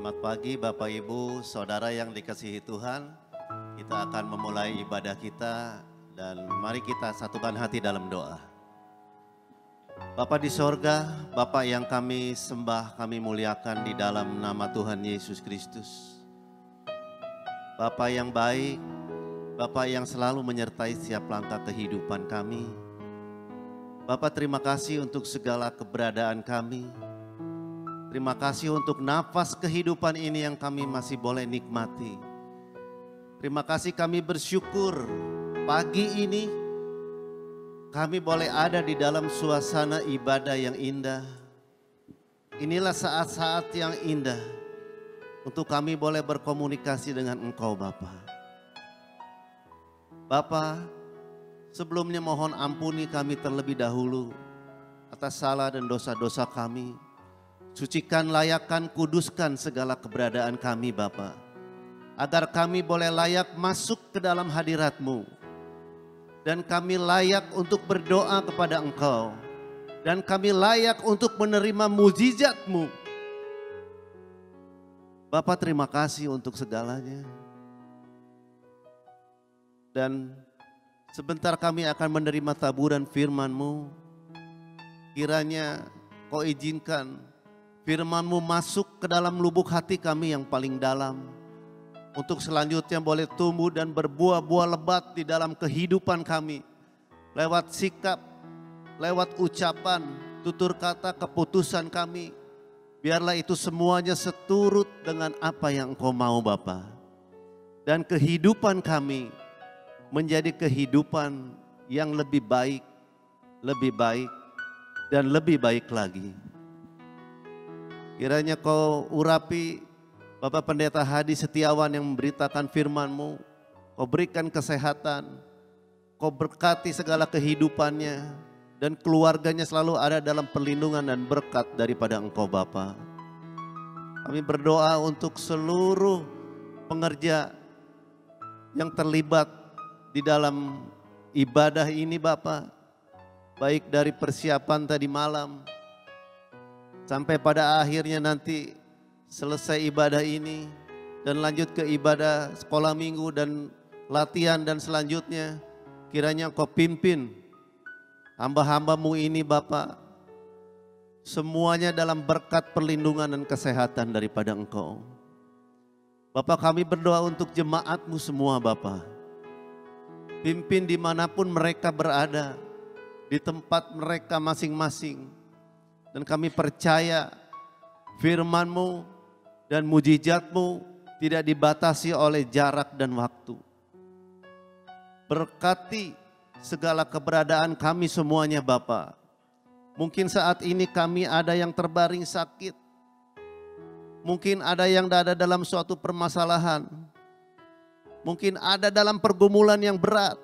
Selamat pagi Bapak Ibu, Saudara yang dikasihi Tuhan. Kita akan memulai ibadah kita dan mari kita satukan hati dalam doa. Bapa di sorga, Bapa yang kami sembah, kami muliakan di dalam nama Tuhan Yesus Kristus. Bapa yang baik, Bapa yang selalu menyertai setiap langkah kehidupan kami. Bapa terima kasih untuk segala keberadaan kami. Terima kasih untuk nafas kehidupan ini yang kami masih boleh nikmati. Terima kasih kami bersyukur pagi ini kami boleh ada di dalam suasana ibadah yang indah. Inilah saat-saat yang indah untuk kami boleh berkomunikasi dengan Engkau Bapa. Bapa, sebelumnya mohon ampuni kami terlebih dahulu atas salah dan dosa-dosa kami. Sucikan, layakkan, kuduskan segala keberadaan kami Bapa. Agar kami boleh layak masuk ke dalam hadirat-Mu. Dan kami layak untuk berdoa kepada Engkau. Dan kami layak untuk menerima mujizat-Mu. Bapa terima kasih untuk segalanya. Dan sebentar kami akan menerima taburan firman-Mu. Kiranya Kau izinkan firman-Mu masuk ke dalam lubuk hati kami yang paling dalam. Untuk selanjutnya boleh tumbuh dan berbuah-buah lebat di dalam kehidupan kami. Lewat sikap, lewat ucapan, tutur kata, keputusan kami. Biarlah itu semuanya seturut dengan apa yang Engkau mau Bapa. Dan kehidupan kami menjadi kehidupan yang lebih baik, dan lebih baik lagi. Kiranya Kau urapi Bapak Pendeta Hadi Setiawan yang memberitakan firman-Mu. Kau berikan kesehatan, Kau berkati segala kehidupannya dan keluarganya selalu ada dalam perlindungan dan berkat daripada Engkau Bapa. Kami berdoa untuk seluruh pengerja yang terlibat di dalam ibadah ini Bapa. Baik dari persiapan tadi malam sampai pada akhirnya nanti selesai ibadah ini dan lanjut ke ibadah sekolah minggu dan latihan dan selanjutnya. Kiranya Kau pimpin hamba-hamba-Mu ini Bapa. Semuanya dalam berkat perlindungan dan kesehatan daripada Engkau. Bapa kami berdoa untuk jemaat-Mu semua Bapa. Pimpin dimanapun mereka berada. Di tempat mereka masing-masing. Dan kami percaya firman-Mu dan mujizat-Mu tidak dibatasi oleh jarak dan waktu. Berkati segala keberadaan kami semuanya Bapa. Mungkin saat ini kami ada yang terbaring sakit. Mungkin ada yang ada dalam suatu permasalahan. Mungkin ada dalam pergumulan yang berat.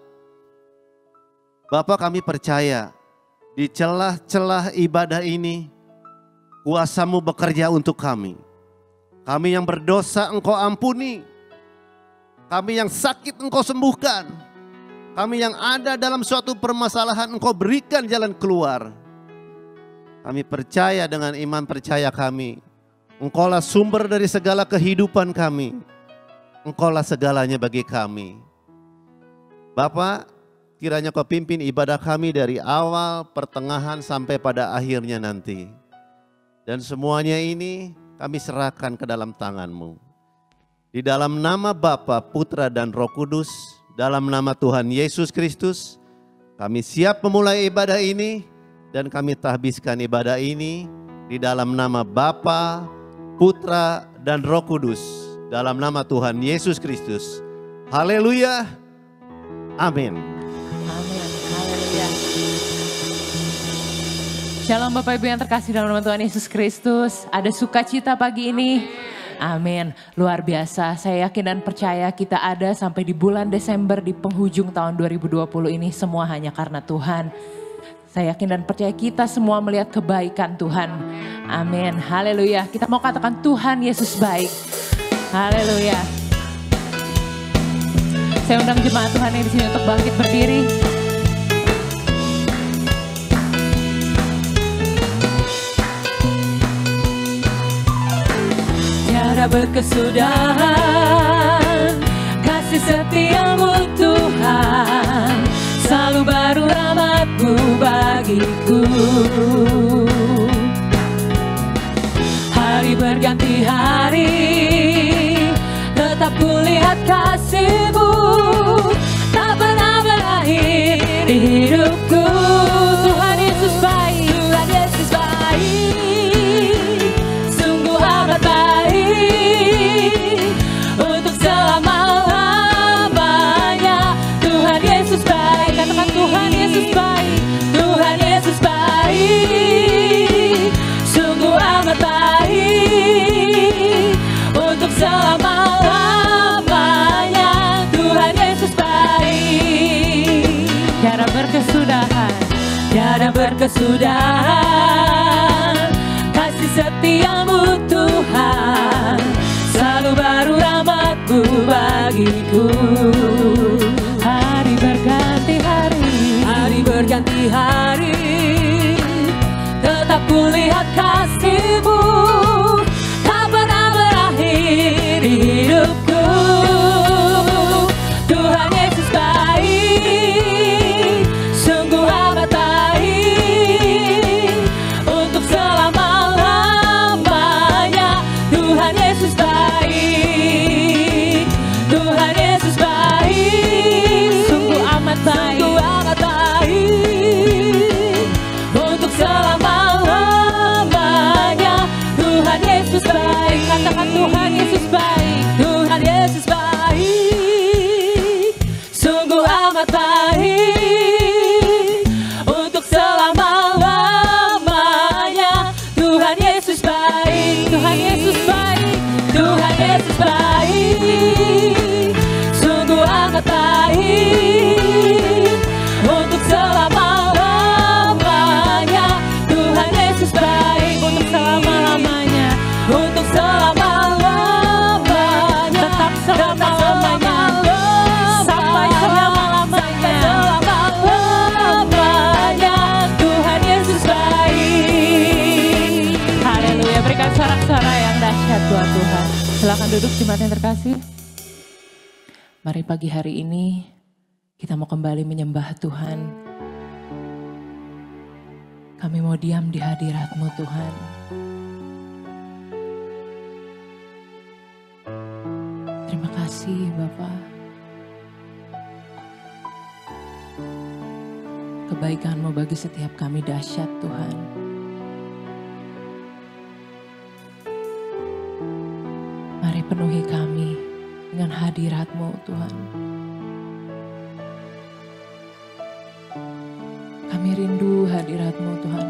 Bapa kami percaya di celah-celah ibadah ini, kuasa-Mu bekerja untuk kami. Kami yang berdosa Engkau ampuni. Kami yang sakit Engkau sembuhkan. Kami yang ada dalam suatu permasalahan Engkau berikan jalan keluar. Kami percaya dengan iman percaya kami. Engkaulah sumber dari segala kehidupan kami. Engkaulah segalanya bagi kami. Bapa, kiranya Kau pimpin ibadah kami dari awal, pertengahan sampai pada akhirnya nanti. Dan semuanya ini kami serahkan ke dalam tangan-Mu. Di dalam nama Bapa, Putra dan Roh Kudus, dalam nama Tuhan Yesus Kristus, kami siap memulai ibadah ini dan kami tahbiskan ibadah ini di dalam nama Bapa, Putra dan Roh Kudus, dalam nama Tuhan Yesus Kristus. Haleluya. Amin. Amin. Haleluya. Shalom Bapak Ibu yang terkasih dalam nama Tuhan Yesus Kristus. Ada sukacita pagi ini. Amin. Luar biasa. Saya yakin dan percaya kita ada sampai di bulan Desember di penghujung tahun 2020 ini semua hanya karena Tuhan. Saya yakin dan percaya kita semua melihat kebaikan Tuhan. Amin. Haleluya. Kita mau katakan Tuhan Yesus baik. Haleluya. Saya undang jemaat Tuhan yang di sini untuk bangkit berdiri. Tiada berkesudahan. Kasih setiamu Tuhan, selalu baru rahmat-Mu bagiku. Hari berganti hari, tetap kulihat kasih-Mu, tak pernah berakhir di hidupku. Tuhan Yesus baik, Tuhan Yesus baik, sungguh amat baik, untuk selama-lamanya. Tuhan Yesus baik, katakan Tuhan Yesus baik, Tuhan Yesus baik, sungguh amat baik, untuk selama-lamanya. Tuhan Yesus baik, tiada berkesudahan, tiada berkesudahan. Kasih setiamu Tuhan, selalu baru rahmat-Mu bagiku. Hari berganti hari, hari berganti hari, tetap kulihat kasih-Mu, tak pernah berakhir di hidupku. Tuhan Yesus baik, sungguh amat baik, untuk selama-lamanya. Tuhan Yesus baik, Tuhan Yesus baik, sungguh amat baik, sungguh amat baik, untuk selama-lamanya. Tuhan Yesus baik, katakan Tuhan Yesus baik, Tuhan Yesus baik, sungguh amat baik, untuk selama-lamanya. Tuhan Yesus baik, Tuhan Yesus baik, Tuhan Yesus baik, sungguh amat baik, untuk selama-lamanya. Tuhan Yesus baik, untuk selama-lamanya, untuk selama-lamanya, tetap selama-lamanya, sampai selama-lamanya. Tuhan Yesus baik. Haleluya, berikan sorak-sorai yang dahsyat buat Tuhan. Silakan duduk jemaat yang terkasih. Mari pagi hari ini kita mau kembali menyembah Tuhan. Kami mau diam di hadirat-Mu Tuhan. Terima kasih Bapa. Kebaikan-Mu bagi setiap kami dahsyat Tuhan. Mari penuhi kami dengan hadirat-Mu Tuhan. Kami rindu hadirat-Mu Tuhan.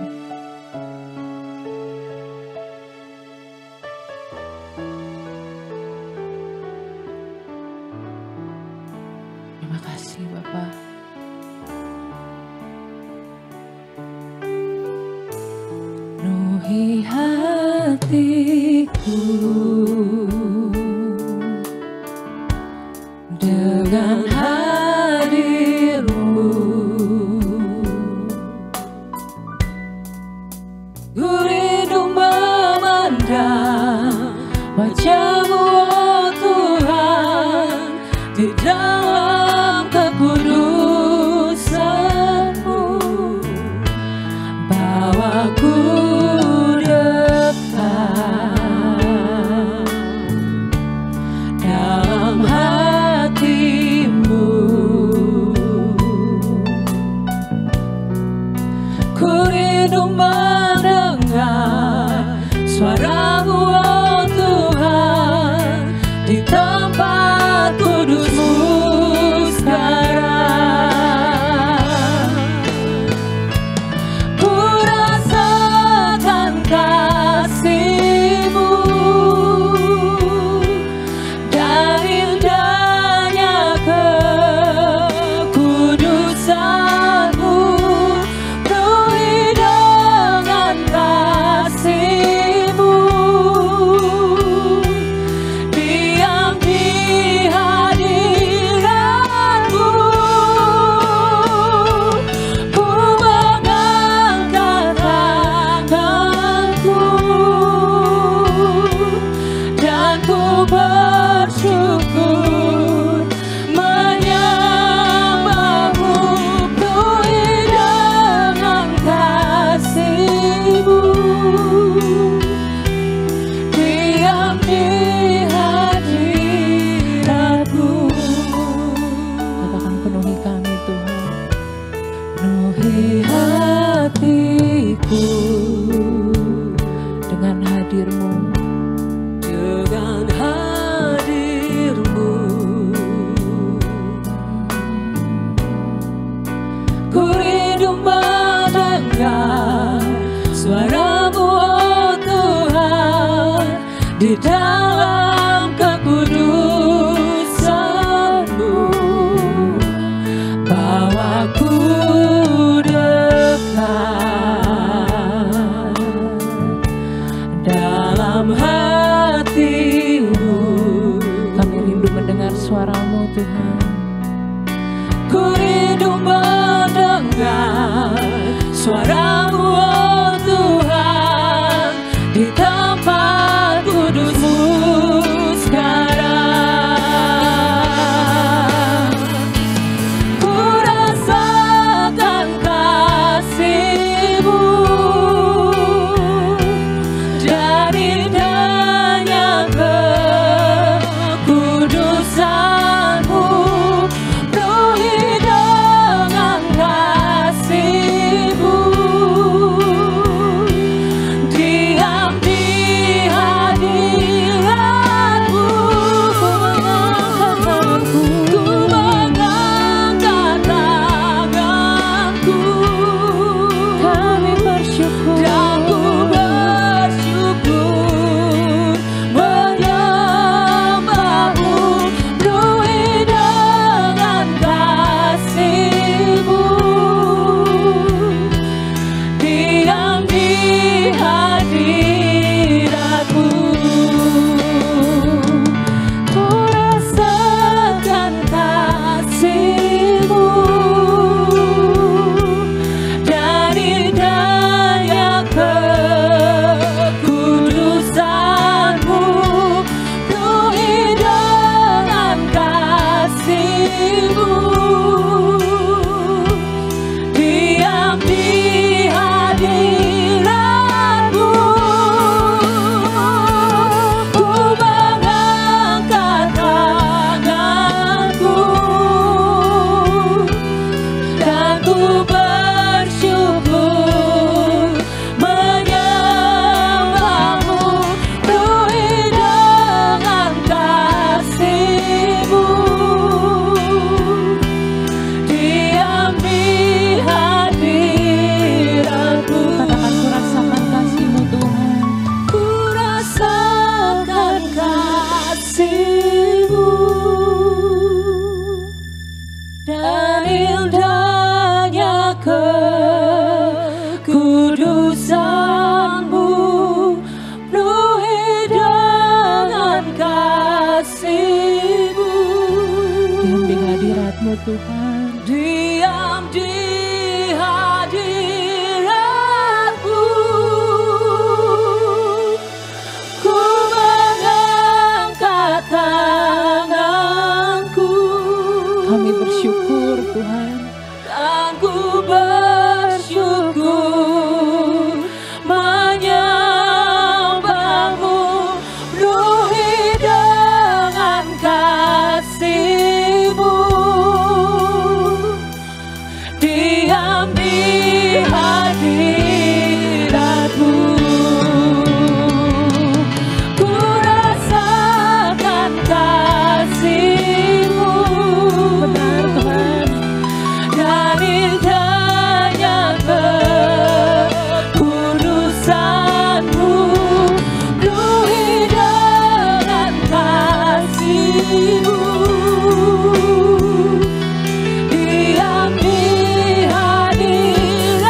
Terima kasih Bapa. Penuhi hatiku dengan hadir-Mu. Ku rindu memandang wajah-Mu, oh Tuhan, di dalam kekudusan-Mu. Bawaku dekat dalam hati-Mu. Ku rindu mendengar suara-Mu, oh Tuhan, di tempat kudus-Mu sekarang. Ku rasakan kasih-Mu dan indahnya kekudusan-Mu. Penuhi dengan kasih-Mu penuhi hatiku dengan hadir-Mu. Dengan hadir-Mu ku rindu mendengar suara-Mu, oh Tuhan, di dalam kekudusan-Mu. Bawaku dekat dalam hati-Mu. Kami rindu mendengar suara-Mu Tuhan. Ku rindu mendengar suara-Mu, oh Tuhan, di tempat kudus-Mu sekarang. Ku rasakan kasih-Mu dari indahnya kekudusan-Mu. Penuhi dengan kasih-Mu, diam di hadirat-Mu. Ku mengangkat tanganku, Kami bersyukur. dan ku bersyukur menyembah-Mu. Penuhi dengan kasih-Mu, diam di hadirat-Mu. Ku rasakan kasih-Mu dari indahnya kekudusan-Mu. Penuhi dengan kasih-Mu, diam di hadirat-Mu. Ku mengangkat tanganku, dan ku bersyukur menyembah-Mu. Penuhi dengan kasih-Mu, diam di hadirat-Mu. Katakan ku rasakan kasih-Mu Tuhan. Ku rasakan kasih-Mu dan indahnya kekudusan-Mu. Penuhi dengan kasih-Mu, Diam di hadirat-Mu Tuhan. diam di hadirat-Mu. Ku mengangkat tanganku, Kami bersyukur Tuhan. dan ku bersyukur menyembah-Mu. Penuhi dengan kasih-Mu, diam di hadirat-Mu. Ku rasakan kasih-Mu, Benar Tuhan. dan indahnya kekudusan-Mu. Penuhi dengan kasih-Mu, diam di hadirat-Mu.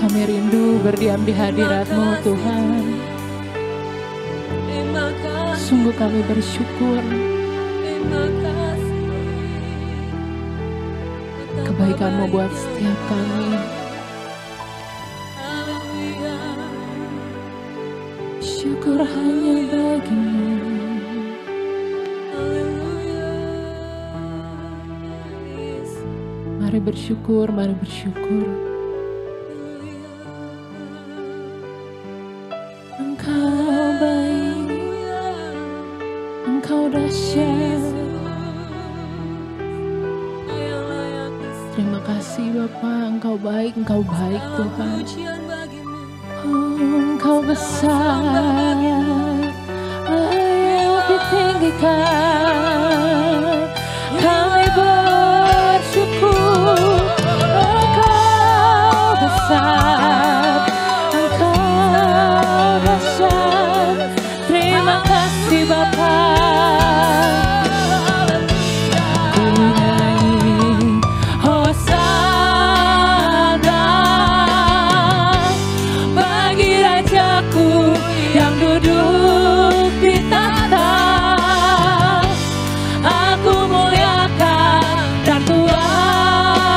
Kami rindu berdiam di hadirat-Mu Tuhan. Sungguh kami bersyukur. Kebaikan-Mu buat setiap kami. Syukur hanya bagi-Mu. Mari bersyukur, mari bersyukur. Engkau baik, Engkau dahsyat. Terima kasih Bapa, Engkau baik Tuhan. Oh, Engkau besar, layak ditinggikan. Kami bersyukur, Engkau besar, Engkau dahsyat. Terima kasih Bapa. Ku nyanyi Hosana bagi Rajaku yang duduk di tahta. Aku muliakan dan ku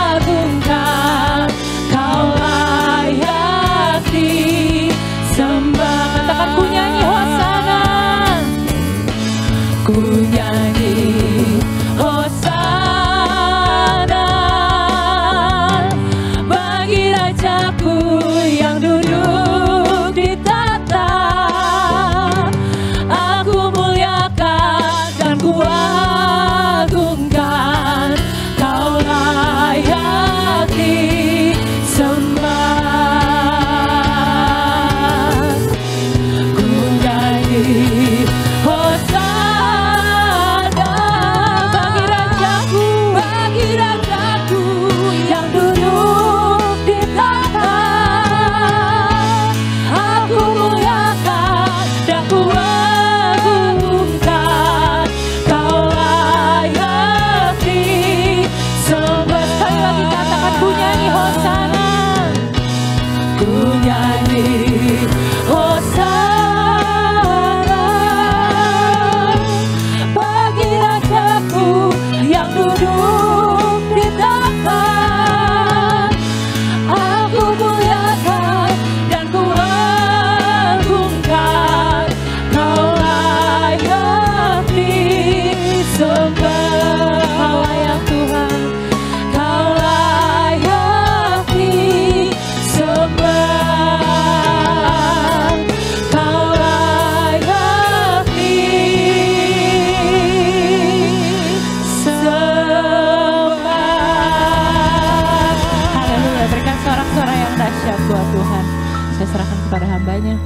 agungkan. Kau layak disembah. Katakan ku nyanyi Hosana. Ku nyanyi Hosana bagi Rajaku yang duduk di tahta. Aku muliakan dan ku agungkan. Kau layak disembah. Ku nyanyi Hosana bagi Rajaku yang duduk di tahta. Aku muliakan dan ku agungkan. Kau layak disembah. Sekali lagi katakan ku nyanyi Hosana. Ku nyanyi Hosana bagi Rajaku yang duduk di tahta. Aku muliakan dan ku agungkan. Kau layak disembah. Kau layak Tuhan, Kau layak disembah. Kau layak disembah. Haleluya, berikan sorak-sorai yang dahsyat buat Tuhan. Saya serahkan kepada hamba-Nya.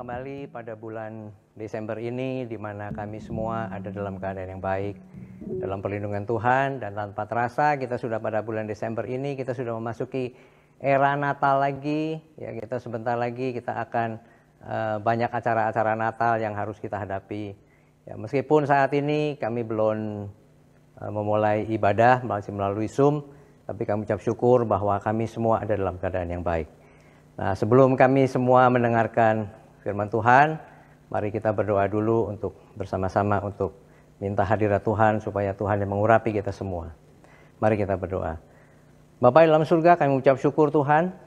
Kembali pada bulan Desember ini, di mana kami semua ada dalam keadaan yang baik, dalam perlindungan Tuhan, dan tanpa terasa kita sudah pada bulan Desember ini, kita sudah memasuki era Natal lagi. Ya, kita sebentar lagi kita akan banyak acara-acara Natal yang harus kita hadapi. Ya, meskipun saat ini kami belum memulai ibadah masih melalui Zoom, tapi kami ucap syukur bahwa kami semua ada dalam keadaan yang baik. Nah, sebelum kami semua mendengarkan firman Tuhan, mari kita berdoa dulu untuk bersama-sama untuk minta hadirat Tuhan supaya Tuhan yang mengurapi kita semua. Mari kita berdoa. Bapa dalam surga, kami ucap syukur Tuhan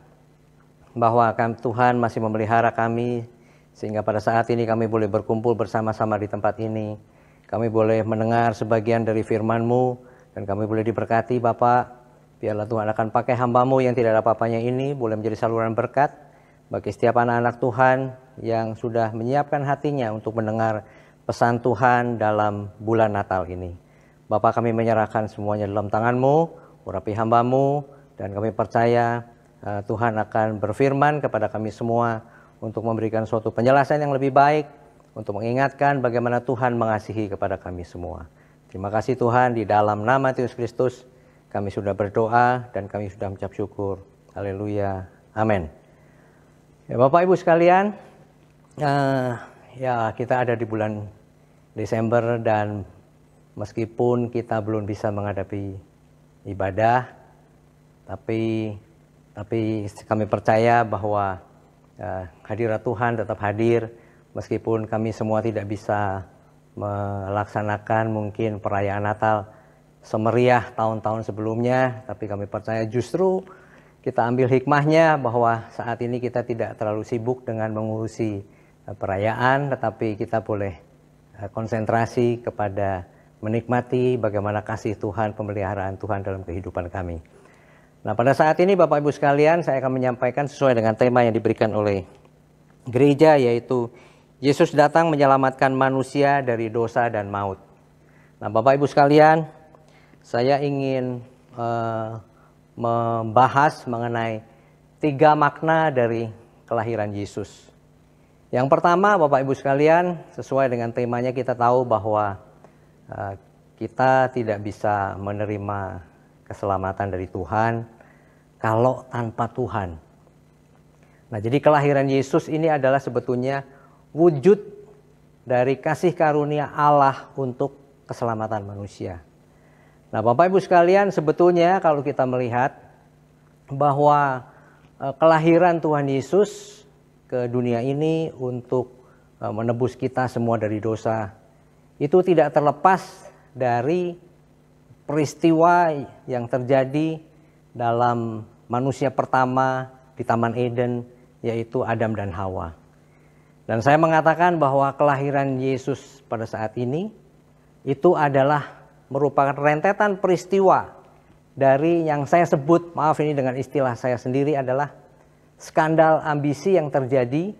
bahwa Tuhan masih memelihara kami sehingga pada saat ini kami boleh berkumpul bersama-sama di tempat ini. Kami boleh mendengar sebagian dari firman-Mu dan kami boleh diberkati Bapa. Biarlah Tuhan akan pakai hamba-Mu yang tidak ada apa-apanya ini boleh menjadi saluran berkat bagi setiap anak-anak Tuhan yang sudah menyiapkan hatinya untuk mendengar pesan Tuhan dalam bulan Natal ini. Bapa, kami menyerahkan semuanya dalam tangan-Mu, urapi hamba-Mu, dan kami percaya Tuhan akan berfirman kepada kami semua untuk memberikan suatu penjelasan yang lebih baik, untuk mengingatkan bagaimana Tuhan mengasihi kepada kami semua. Terima kasih Tuhan, di dalam nama Yesus Kristus kami sudah berdoa dan kami sudah mengucap syukur. Haleluya. Amin. Ya, Bapak Ibu sekalian, Ya, kita ada di bulan Desember dan meskipun kita belum bisa menghadapi ibadah, tapi kami percaya bahwa hadirat Tuhan tetap hadir meskipun kami semua tidak bisa melaksanakan mungkin perayaan Natal semeriah tahun-tahun sebelumnya, tapi kami percaya justru kita ambil hikmahnya bahwa saat ini kita tidak terlalu sibuk dengan mengurusi perayaan, tetapi kita boleh konsentrasi kepada menikmati bagaimana kasih Tuhan, pemeliharaan Tuhan dalam kehidupan kami. Nah, pada saat ini Bapak Ibu sekalian, saya akan menyampaikan sesuai dengan tema yang diberikan oleh gereja, yaitu Yesus datang menyelamatkan manusia dari dosa dan maut. Nah, Bapak Ibu sekalian, saya ingin membahas mengenai 3 makna dari kelahiran Yesus. Yang pertama, Bapak Ibu sekalian, sesuai dengan temanya kita tahu bahwa kita tidak bisa menerima keselamatan dari Tuhan kalau tanpa Tuhan. Nah, jadi kelahiran Yesus ini adalah sebetulnya wujud dari kasih karunia Allah untuk keselamatan manusia. Nah, Bapak Ibu sekalian, sebetulnya kalau kita melihat bahwa kelahiran Tuhan Yesus ke dunia ini untuk menebus kita semua dari dosa, itu tidak terlepas dari peristiwa yang terjadi dalam manusia pertama di Taman Eden, yaitu Adam dan Hawa. Dan saya mengatakan bahwa kelahiran Yesus pada saat ini itu adalah merupakan rentetan peristiwa dari yang saya sebut, maaf ini dengan istilah saya sendiri, adalah skandal ambisi yang terjadi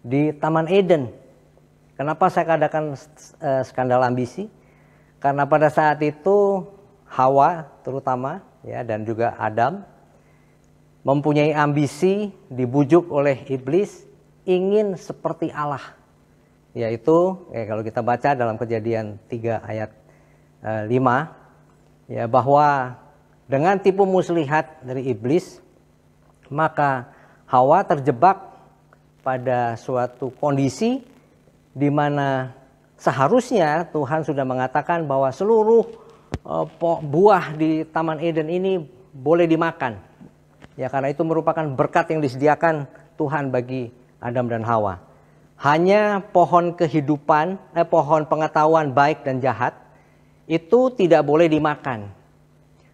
di Taman Eden. Kenapa saya katakan skandal ambisi? Karena pada saat itu Hawa terutama ya, dan juga Adam mempunyai ambisi, dibujuk oleh iblis ingin seperti Allah. Yaitu kalau kita baca dalam Kejadian 3 ayat 5 ya, bahwa dengan tipu muslihat dari iblis maka Hawa terjebak pada suatu kondisi di mana seharusnya Tuhan sudah mengatakan bahwa seluruh buah di Taman Eden ini boleh dimakan. Ya, karena itu merupakan berkat yang disediakan Tuhan bagi Adam dan Hawa. Hanya pohon kehidupan, pohon pengetahuan baik dan jahat itu tidak boleh dimakan.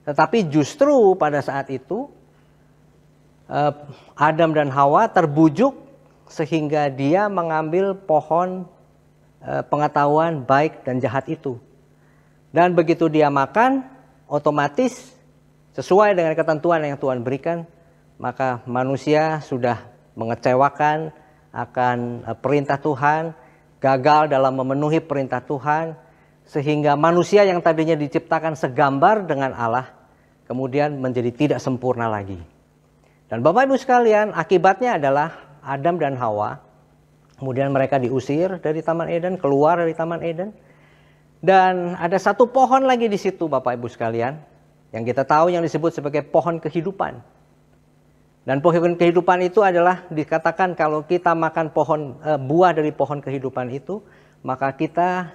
Tetapi justru pada saat itu Adam dan Hawa terbujuk sehingga dia mengambil pohon pengetahuan baik dan jahat itu. Dan begitu dia makan, otomatis sesuai dengan ketentuan yang Tuhan berikan, maka manusia sudah mengecewakan akan perintah Tuhan, gagal dalam memenuhi perintah Tuhan, sehingga manusia yang tadinya diciptakan segambar dengan Allah, kemudian menjadi tidak sempurna lagi. Dan Bapak Ibu sekalian, akibatnya adalah Adam dan Hawa, kemudian mereka diusir dari Taman Eden, keluar dari Taman Eden. Dan ada satu pohon lagi di situ Bapak Ibu sekalian, yang kita tahu yang disebut sebagai pohon kehidupan. Dan pohon kehidupan itu adalah dikatakan kalau kita makan buah dari pohon kehidupan itu, maka kita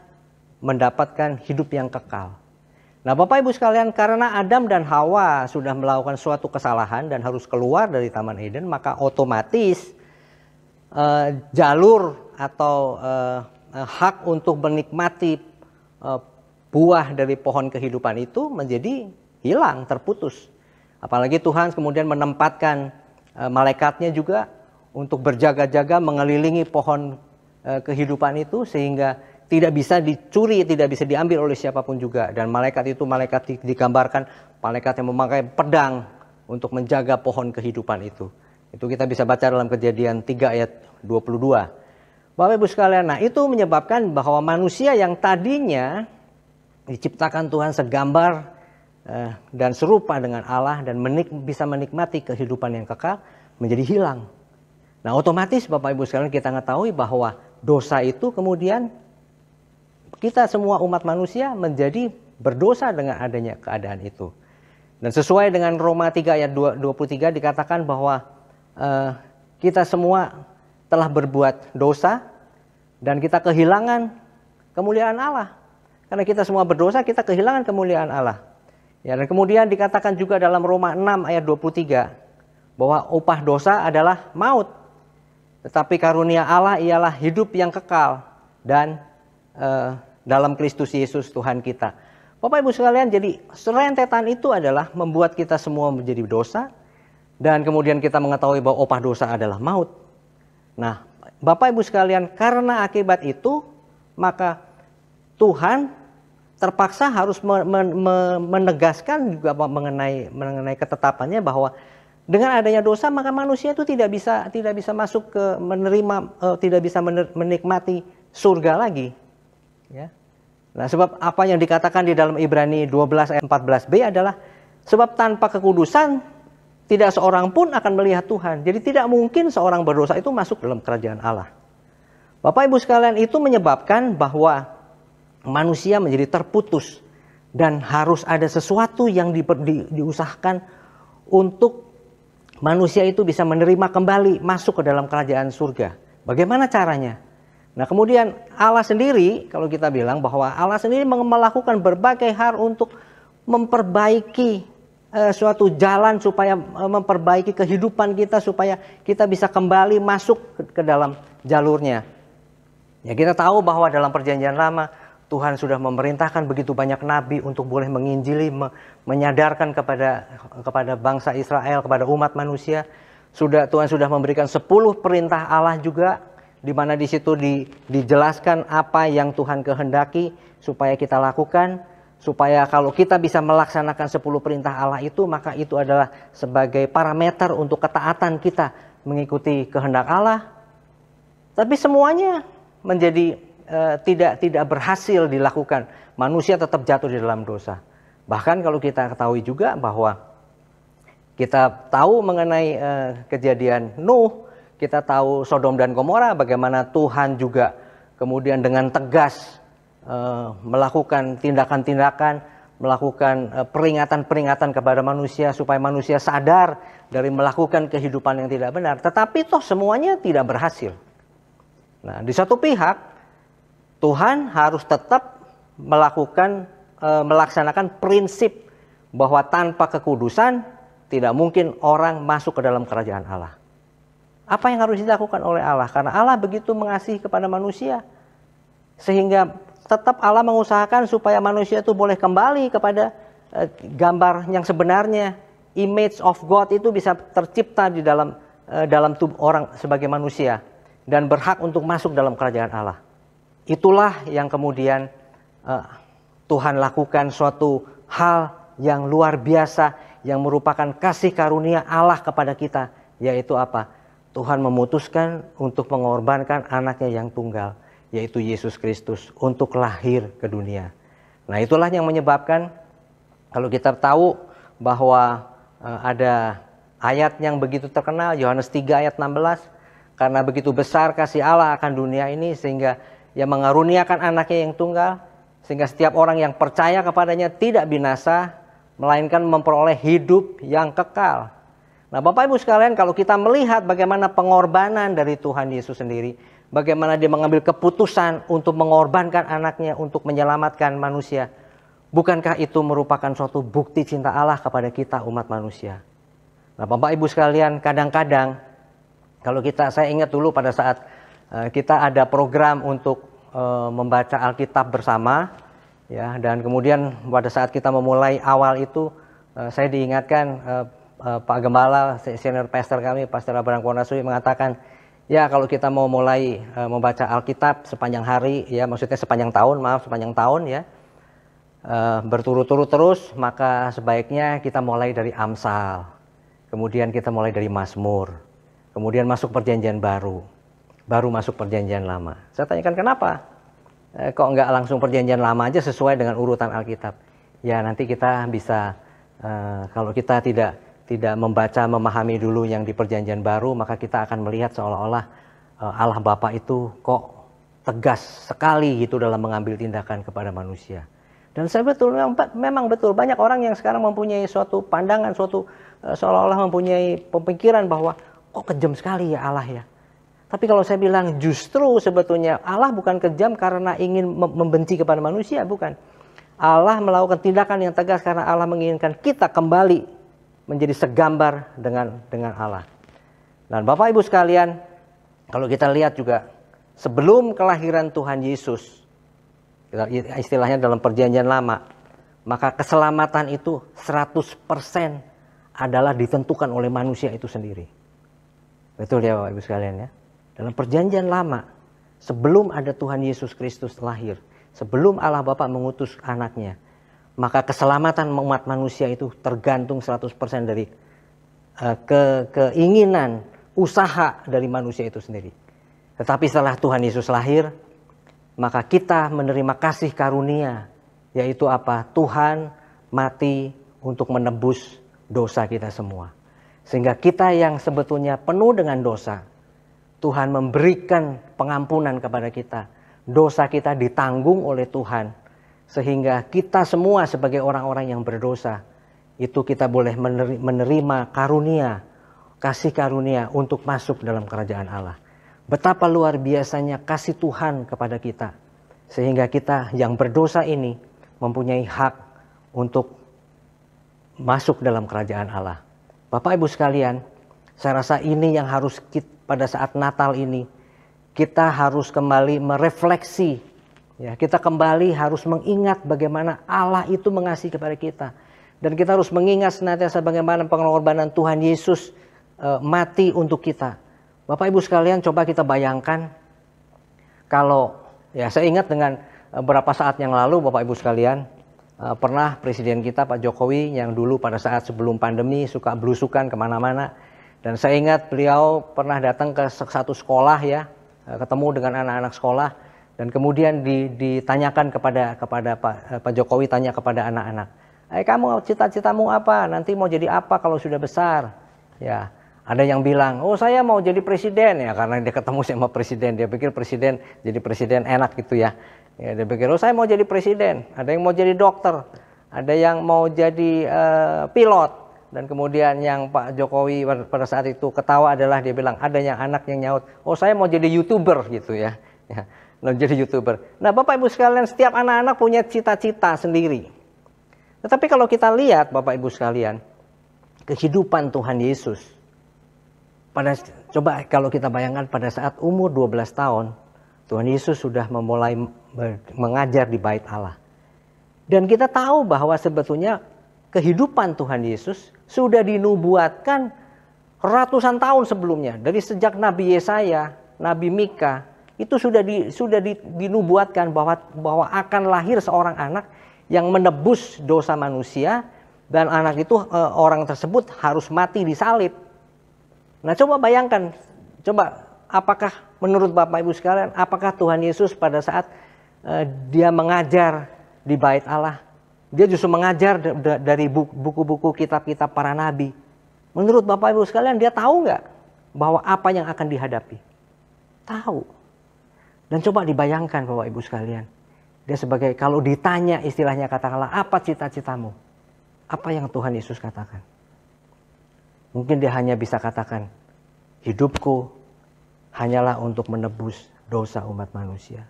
mendapatkan hidup yang kekal. Nah, Bapak Ibu sekalian, karena Adam dan Hawa sudah melakukan suatu kesalahan dan harus keluar dari Taman Eden, maka otomatis jalur atau hak untuk menikmati buah dari pohon kehidupan itu menjadi hilang, terputus. Apalagi Tuhan kemudian menempatkan malaikatnya juga untuk berjaga-jaga mengelilingi pohon kehidupan itu, sehingga tidak bisa dicuri, tidak bisa diambil oleh siapapun juga. Dan malaikat itu digambarkan malaikat yang memakai pedang untuk menjaga pohon kehidupan itu. Itu kita bisa baca dalam Kejadian 3 ayat 22. Bapak Ibu sekalian, nah itu menyebabkan bahwa manusia yang tadinya diciptakan Tuhan segambar dan serupa dengan Allah dan bisa menikmati kehidupan yang kekal menjadi hilang. Nah, otomatis Bapak Ibu sekalian kita mengetahui bahwa dosa itu kemudian kita semua umat manusia menjadi berdosa dengan adanya keadaan itu. Dan sesuai dengan Roma 3 ayat 23 dikatakan bahwa kita semua telah berbuat dosa dan kita kehilangan kemuliaan Allah. Karena kita semua berdosa, kita kehilangan kemuliaan Allah. Ya, dan kemudian dikatakan juga dalam Roma 6 ayat 23 bahwa upah dosa adalah maut. Tetapi karunia Allah ialah hidup yang kekal dan dalam Kristus Yesus Tuhan kita. Bapak Ibu sekalian, jadi serentetan itu adalah membuat kita semua menjadi dosa, dan kemudian kita mengetahui bahwa upah dosa adalah maut. Nah, Bapak Ibu sekalian, karena akibat itu, maka Tuhan terpaksa harus menegaskan juga mengenai ketetapannya bahwa dengan adanya dosa maka manusia itu tidak bisa masuk ke tidak bisa menikmati surga lagi. Ya. Nah, sebab apa yang dikatakan di dalam Ibrani 12 ayat 14b adalah sebab tanpa kekudusan tidak seorang pun akan melihat Tuhan. Jadi tidak mungkin seorang berdosa itu masuk dalam kerajaan Allah. Bapak Ibu sekalian, itu menyebabkan bahwa manusia menjadi terputus dan harus ada sesuatu yang diusahakan untuk manusia itu bisa menerima kembali masuk ke dalam kerajaan surga. Bagaimana caranya? Nah, kemudian Allah sendiri, kalau kita bilang bahwa Allah sendiri melakukan berbagai hal untuk memperbaiki suatu jalan supaya memperbaiki kehidupan kita, supaya kita bisa kembali masuk ke dalam jalurnya. Ya, kita tahu bahwa dalam perjanjian lama Tuhan sudah memerintahkan begitu banyak nabi untuk boleh menginjili, menyadarkan kepada bangsa Israel, kepada umat manusia. Tuhan sudah memberikan 10 perintah Allah juga, di mana di situ dijelaskan apa yang Tuhan kehendaki supaya kita lakukan, supaya kalau kita bisa melaksanakan 10 perintah Allah itu, maka itu adalah sebagai parameter untuk ketaatan kita mengikuti kehendak Allah. Tapi semuanya menjadi tidak berhasil dilakukan. Manusia tetap jatuh di dalam dosa. Bahkan kalau kita ketahui juga bahwa kita tahu mengenai kejadian Nuh, kita tahu Sodom dan Gomora, bagaimana Tuhan juga kemudian dengan tegas melakukan tindakan-tindakan, melakukan peringatan-peringatan kepada manusia supaya manusia sadar dari melakukan kehidupan yang tidak benar. Tetapi toh semuanya tidak berhasil. Nah, di satu pihak Tuhan harus tetap melaksanakan prinsip bahwa tanpa kekudusan tidak mungkin orang masuk ke dalam kerajaan Allah. Apa yang harus dilakukan oleh Allah? Karena Allah begitu mengasihi kepada manusia, sehingga tetap Allah mengusahakan supaya manusia itu boleh kembali kepada gambar yang sebenarnya. Image of God itu bisa tercipta di dalam tubuh orang sebagai manusia dan berhak untuk masuk dalam kerajaan Allah. Itulah yang kemudian Tuhan lakukan suatu hal yang luar biasa yang merupakan kasih karunia Allah kepada kita, yaitu apa? Tuhan memutuskan untuk mengorbankan anaknya yang tunggal, yaitu Yesus Kristus, untuk lahir ke dunia. Nah, itulah yang menyebabkan kalau kita tahu bahwa ada ayat yang begitu terkenal, Yohanes 3 ayat 16, karena begitu besar kasih Allah akan dunia ini sehingga Ia mengaruniakan anaknya yang tunggal, sehingga setiap orang yang percaya kepadanya tidak binasa, melainkan memperoleh hidup yang kekal. Nah, Bapak Ibu sekalian, kalau kita melihat bagaimana pengorbanan dari Tuhan Yesus sendiri, bagaimana Dia mengambil keputusan untuk mengorbankan anaknya untuk menyelamatkan manusia, bukankah itu merupakan suatu bukti cinta Allah kepada kita umat manusia? Nah, Bapak Ibu sekalian, kadang-kadang kalau saya ingat dulu pada saat kita ada program untuk membaca Alkitab bersama, ya, dan kemudian pada saat kita memulai awal itu, saya diingatkan Pak Gembala, senior pastor kami, Pastor Abraham Konasui mengatakan, ya kalau kita mau mulai membaca Alkitab sepanjang hari, ya maksudnya sepanjang tahun ya, berturut-turut terus, maka sebaiknya kita mulai dari Amsal, kemudian kita mulai dari Mazmur, kemudian masuk perjanjian baru masuk perjanjian lama. Saya tanyakan kenapa? Kok enggak langsung perjanjian lama aja sesuai dengan urutan Alkitab? Ya nanti kita bisa, kalau kita tidak membaca, memahami dulu yang di perjanjian baru, maka kita akan melihat seolah-olah Allah Bapa itu kok tegas sekali gitu dalam mengambil tindakan kepada manusia. Dan saya memang betul banyak orang yang sekarang mempunyai suatu pandangan, seolah-olah mempunyai pemikiran bahwa kok kejam sekali ya Allah ya. Tapi kalau saya bilang justru sebetulnya Allah bukan kejam karena ingin membenci kepada manusia, bukan. Allah melakukan tindakan yang tegas karena Allah menginginkan kita kembali menjadi segambar dengan Allah. Dan Bapak Ibu sekalian, kalau kita lihat juga sebelum kelahiran Tuhan Yesus, istilahnya dalam perjanjian lama, maka keselamatan itu 100% adalah ditentukan oleh manusia itu sendiri. Betul ya Bapak Ibu sekalian ya. Dalam perjanjian lama, sebelum ada Tuhan Yesus Kristus lahir, sebelum Allah Bapa mengutus anaknya, maka keselamatan umat manusia itu tergantung 100% dari keinginan, usaha dari manusia itu sendiri. Tetapi setelah Tuhan Yesus lahir, maka kita menerima kasih karunia, yaitu apa? Tuhan mati untuk menebus dosa kita semua. Sehingga kita yang sebetulnya penuh dengan dosa, Tuhan memberikan pengampunan kepada kita. Dosa kita ditanggung oleh Tuhan. Sehingga kita semua sebagai orang-orang yang berdosa, itu kita boleh menerima karunia, kasih karunia untuk masuk dalam kerajaan Allah. Betapa luar biasanya kasih Tuhan kepada kita. Sehingga kita yang berdosa ini mempunyai hak untuk masuk dalam kerajaan Allah. Bapak Ibu sekalian, saya rasa ini yang harus pada saat Natal ini kita harus kembali merefleksi, ya, kita kembali harus mengingat bagaimana Allah itu mengasihi kepada kita, dan kita harus mengingat senantiasa bagaimana pengorbanan Tuhan Yesus mati untuk kita. Bapak Ibu sekalian, coba kita bayangkan kalau, ya saya ingat dengan beberapa saat yang lalu Bapak Ibu sekalian, pernah Presiden kita Pak Jokowi yang dulu pada saat sebelum pandemi suka belusukan kemana-mana. Dan saya ingat beliau pernah datang ke satu sekolah ya, ketemu dengan anak-anak sekolah. Dan kemudian ditanyakan kepada Pak Jokowi tanya kepada anak-anak. Kamu cita-citamu apa? Nanti mau jadi apa kalau sudah besar? Ya, ada yang bilang, oh saya mau jadi presiden ya, karena dia ketemu sama presiden. Dia pikir presiden jadi presiden enak gitu ya. Ya, dia pikir, oh saya mau jadi presiden. Ada yang mau jadi dokter, ada yang mau jadi pilot. Dan kemudian yang Pak Jokowi pada saat itu ketawa adalah dia bilang, ada yang anak yang nyaut, oh saya mau jadi YouTuber gitu ya. Ya, mau jadi YouTuber. Nah Bapak Ibu sekalian, setiap anak-anak punya cita-cita sendiri. Tetapi kalau kita lihat Bapak Ibu sekalian, kehidupan Tuhan Yesus, coba kalau kita bayangkan pada saat umur 12 tahun, Tuhan Yesus sudah memulai mengajar di bait Allah. Dan kita tahu bahwa sebetulnya kehidupan Tuhan Yesus sudah dinubuatkan ratusan tahun sebelumnya. Dari sejak Nabi Yesaya, Nabi Mika, itu sudah dinubuatkan bahwa akan lahir seorang anak yang menebus dosa manusia, dan anak itu orang tersebut harus mati disalib. Nah coba bayangkan, apakah menurut Bapak Ibu sekalian, apakah Tuhan Yesus pada saat dia mengajar di bait Allah, dia justru mengajar dari buku-buku kitab-kitab para nabi? Menurut Bapak Ibu sekalian, dia tahu nggak bahwa apa yang akan dihadapi? Tahu. Dan coba dibayangkan Bapak Ibu sekalian, dia sebagai, kalau ditanya istilahnya katakanlah, apa cita-citamu? Apa yang Tuhan Yesus katakan? Mungkin dia hanya bisa katakan, hidupku hanyalah untuk menebus dosa umat manusia.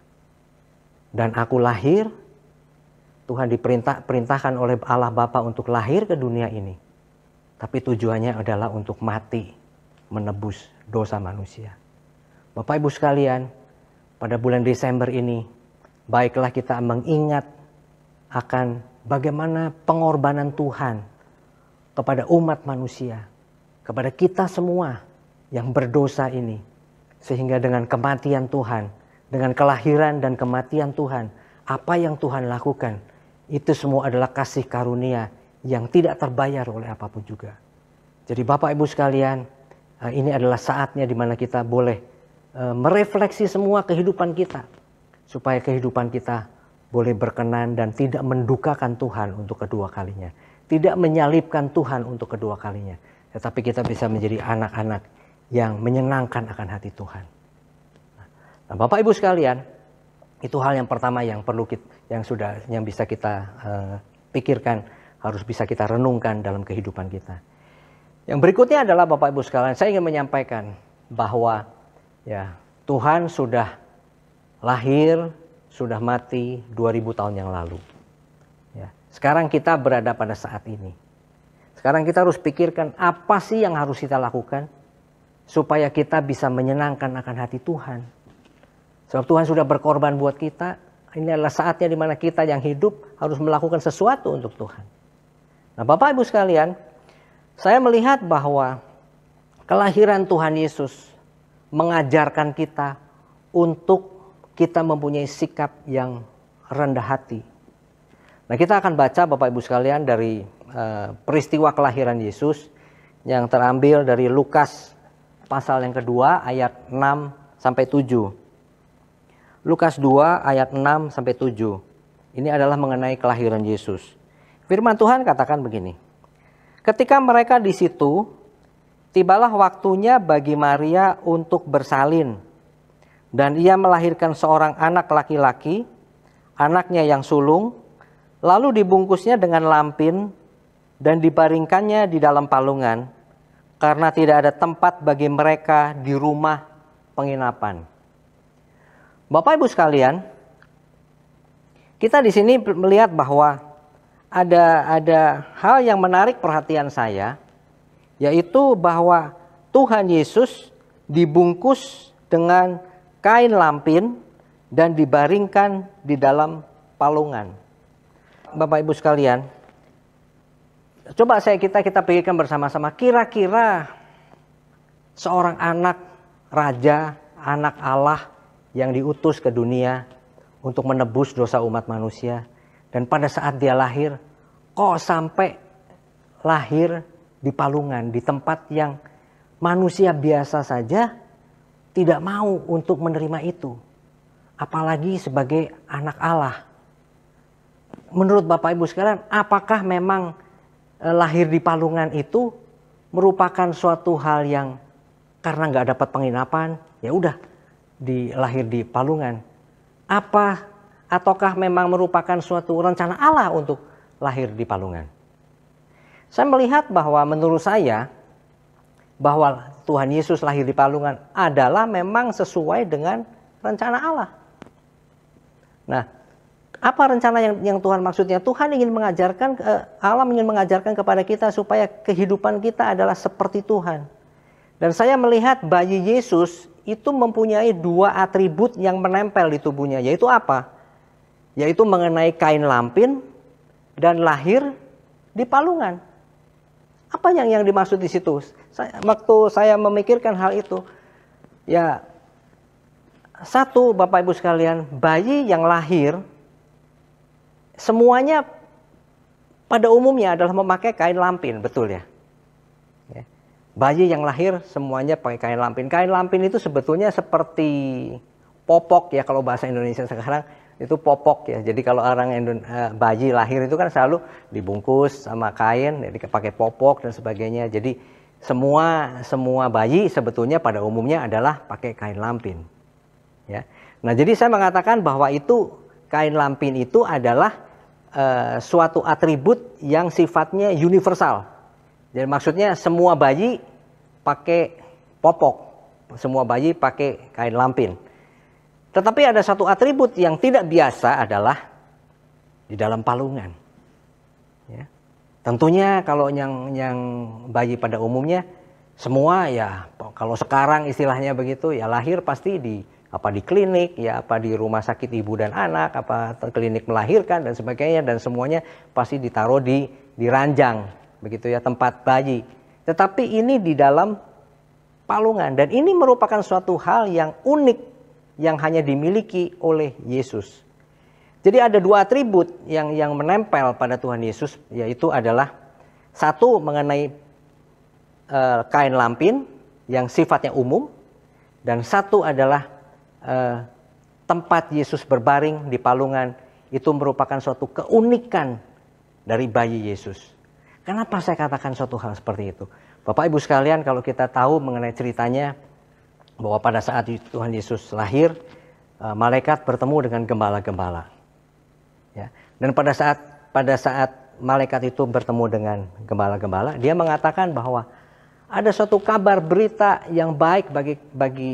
Dan aku lahir, Tuhan diperintahkan oleh Allah Bapa untuk lahir ke dunia ini. Tapi tujuannya adalah untuk mati, menebus dosa manusia. Bapak Ibu sekalian, pada bulan Desember ini, baiklah kita mengingat akan bagaimana pengorbanan Tuhan kepada umat manusia, kepada kita semua yang berdosa ini. Sehingga dengan kematian Tuhan, dengan kelahiran dan kematian Tuhan, apa yang Tuhan lakukan, itu semua adalah kasih karunia yang tidak terbayar oleh apapun juga. Jadi Bapak Ibu sekalian, ini adalah saatnya di mana kita boleh merefleksi semua kehidupan kita, supaya kehidupan kita boleh berkenan dan tidak mendukakan Tuhan untuk kedua kalinya, tidak menyalibkan Tuhan untuk kedua kalinya, tetapi kita bisa menjadi anak-anak yang menyenangkan akan hati Tuhan. Nah, Bapak Ibu sekalian, itu hal yang pertama yang perlu yang bisa kita pikirkan, harus bisa kita renungkan dalam kehidupan kita. Yang berikutnya adalah Bapak Ibu sekalian, saya ingin menyampaikan bahwa Ya, Tuhan sudah lahir, sudah mati 2000 tahun yang lalu. Ya, sekarang kita berada pada saat ini. Sekarang kita harus pikirkan apa sih yang harus kita lakukan supaya kita bisa menyenangkan akan hati Tuhan. Sebab Tuhan sudah berkorban buat kita. Ini adalah saatnya di mana kita yang hidup harus melakukan sesuatu untuk Tuhan. Nah, Bapak Ibu sekalian, saya melihat bahwa kelahiran Tuhan Yesus mengajarkan kita untuk kita mempunyai sikap yang rendah hati. Nah, kita akan baca Bapak Ibu sekalian dari peristiwa kelahiran Yesus yang terambil dari Lukas pasal yang kedua ayat 6 sampai 7. Lukas 2 ayat 6 sampai 7. Ini adalah mengenai kelahiran Yesus. Firman Tuhan katakan begini. Ketika mereka di situ, tibalah waktunya bagi Maria untuk bersalin. Dan ia melahirkan seorang anak laki-laki, anaknya yang sulung, lalu dibungkusnya dengan lampin dan dibaringkannya di dalam palungan, karena tidak ada tempat bagi mereka di rumah penginapan. Bapak Ibu sekalian, kita di sini melihat bahwa ada hal yang menarik perhatian saya, yaitu bahwa Tuhan Yesus dibungkus dengan kain lampin dan dibaringkan di dalam palungan. Bapak Ibu sekalian, coba kita pikirkan bersama-sama, kira-kira seorang anak raja, anak Allah yang diutus ke dunia untuk menebus dosa umat manusia, dan pada saat dia lahir, kok sampai lahir di palungan, di tempat yang manusia biasa saja tidak mau untuk menerima itu, apalagi sebagai anak Allah. Menurut Bapak Ibu sekalian, apakah memang lahir di palungan itu merupakan suatu hal yang karena nggak dapat penginapan, ya udah lahir di palungan? Ataukah memang merupakan suatu rencana Allah untuk lahir di palungan? Saya melihat bahwa menurut saya bahwa Tuhan Yesus lahir di palungan adalah memang sesuai dengan rencana Allah. Nah, apa rencana yang Tuhan maksudnya? Tuhan ingin mengajarkan, Allah ingin mengajarkan kepada kita supaya kehidupan kita adalah seperti Tuhan. Dan saya melihat bayi Yesus itu mempunyai dua atribut yang menempel di tubuhnya, yaitu apa? Yaitu mengenai kain lampin dan lahir di palungan. Apa yang dimaksud di situ? Waktu saya memikirkan hal itu, ya satu, Bapak Ibu sekalian, bayi yang lahir semuanya pada umumnya adalah memakai kain lampin, betul ya? Bayi yang lahir semuanya pakai kain lampin. Kain lampin itu sebetulnya seperti popok ya, kalau bahasa Indonesia sekarang itu popok ya. Jadi kalau bayi lahir itu kan selalu dibungkus sama kain, jadi pakai popok dan sebagainya. Jadi semua bayi sebetulnya pada umumnya adalah pakai kain lampin. Ya. Nah, jadi saya mengatakan bahwa itu kain lampin itu adalah suatu atribut yang sifatnya universal. Jadi maksudnya semua bayi pakai popok, semua bayi pakai kain lampin. Tetapi ada satu atribut yang tidak biasa adalah di dalam palungan. Ya. Tentunya kalau yang bayi pada umumnya semua ya, kalau sekarang istilahnya begitu ya, lahir pasti di klinik ya, di rumah sakit ibu dan anak, klinik melahirkan dan sebagainya, dan semuanya pasti ditaruh di ranjang begitu ya, tempat bayi. Tetapi ini di dalam palungan, dan ini merupakan suatu hal yang unik yang hanya dimiliki oleh Yesus. Jadi ada dua atribut yang menempel pada Tuhan Yesus, yaitu adalah satu mengenai kain lampin yang sifatnya umum, dan satu adalah tempat Yesus berbaring di palungan. Itu merupakan suatu keunikan dari bayi Yesus. Kenapa saya katakan suatu hal seperti itu? Bapak Ibu sekalian, kalau kita tahu mengenai ceritanya bahwa pada saat Tuhan Yesus lahir, malaikat bertemu dengan gembala-gembala. Ya. Dan pada saat malaikat itu bertemu dengan gembala-gembala, dia mengatakan bahwa ada suatu kabar berita yang baik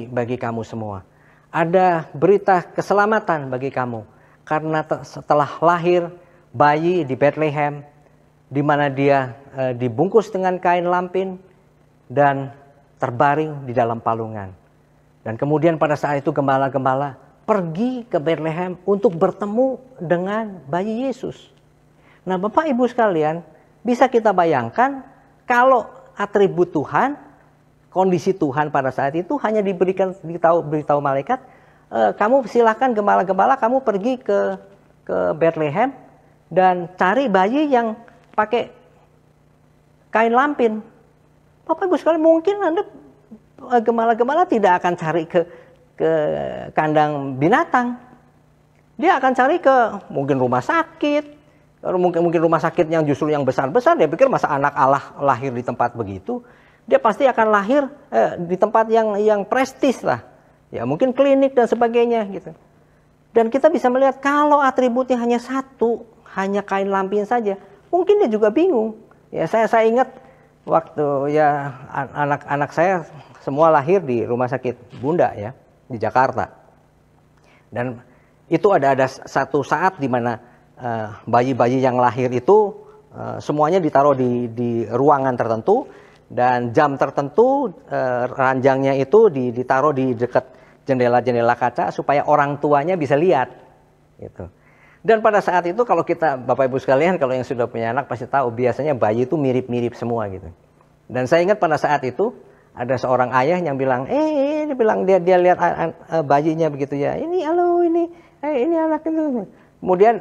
bagi kamu semua. Ada berita keselamatan bagi kamu. Karena setelah lahir bayi di Bethlehem, di mana dia dibungkus dengan kain lampin dan terbaring di dalam palungan. Dan kemudian pada saat itu gembala-gembala pergi ke Bethlehem untuk bertemu dengan bayi Yesus. Nah, Bapak Ibu sekalian, bisa kita bayangkan kalau atribut Tuhan, kondisi Tuhan pada saat itu hanya beritahu malaikat, kamu silakan gembala-gembala, kamu pergi ke Bethlehem dan cari bayi yang pakai kain lampin. Bapak Ibu sekalian, mungkin Anda gembala-gembala tidak akan cari ke kandang binatang. Dia akan cari ke mungkin rumah sakit. Mungkin rumah sakit yang justru yang besar-besar. Dia pikir masa anak Allah lahir di tempat begitu. Dia pasti akan lahir di tempat yang prestis lah. Ya mungkin klinik dan sebagainya gitu. Dan kita bisa melihat kalau atributnya hanya satu, hanya kain lampin saja, mungkin dia juga bingung. Ya saya ingat waktu ya anak-anak saya semua lahir di rumah sakit Bunda ya di Jakarta. Dan itu ada satu saat di mana bayi-bayi yang lahir itu semuanya ditaruh di ruangan tertentu dan jam tertentu, ranjangnya itu ditaruh di dekat jendela-jendela kaca supaya orang tuanya bisa lihat gitu. Dan pada saat itu kalau kita Bapak Ibu sekalian, kalau yang sudah punya anak pasti tahu biasanya bayi itu mirip-mirip semua gitu. Dan saya ingat pada saat itu ada seorang ayah yang bilang, dia lihat bayinya begitu ya, ini anak itu. Kemudian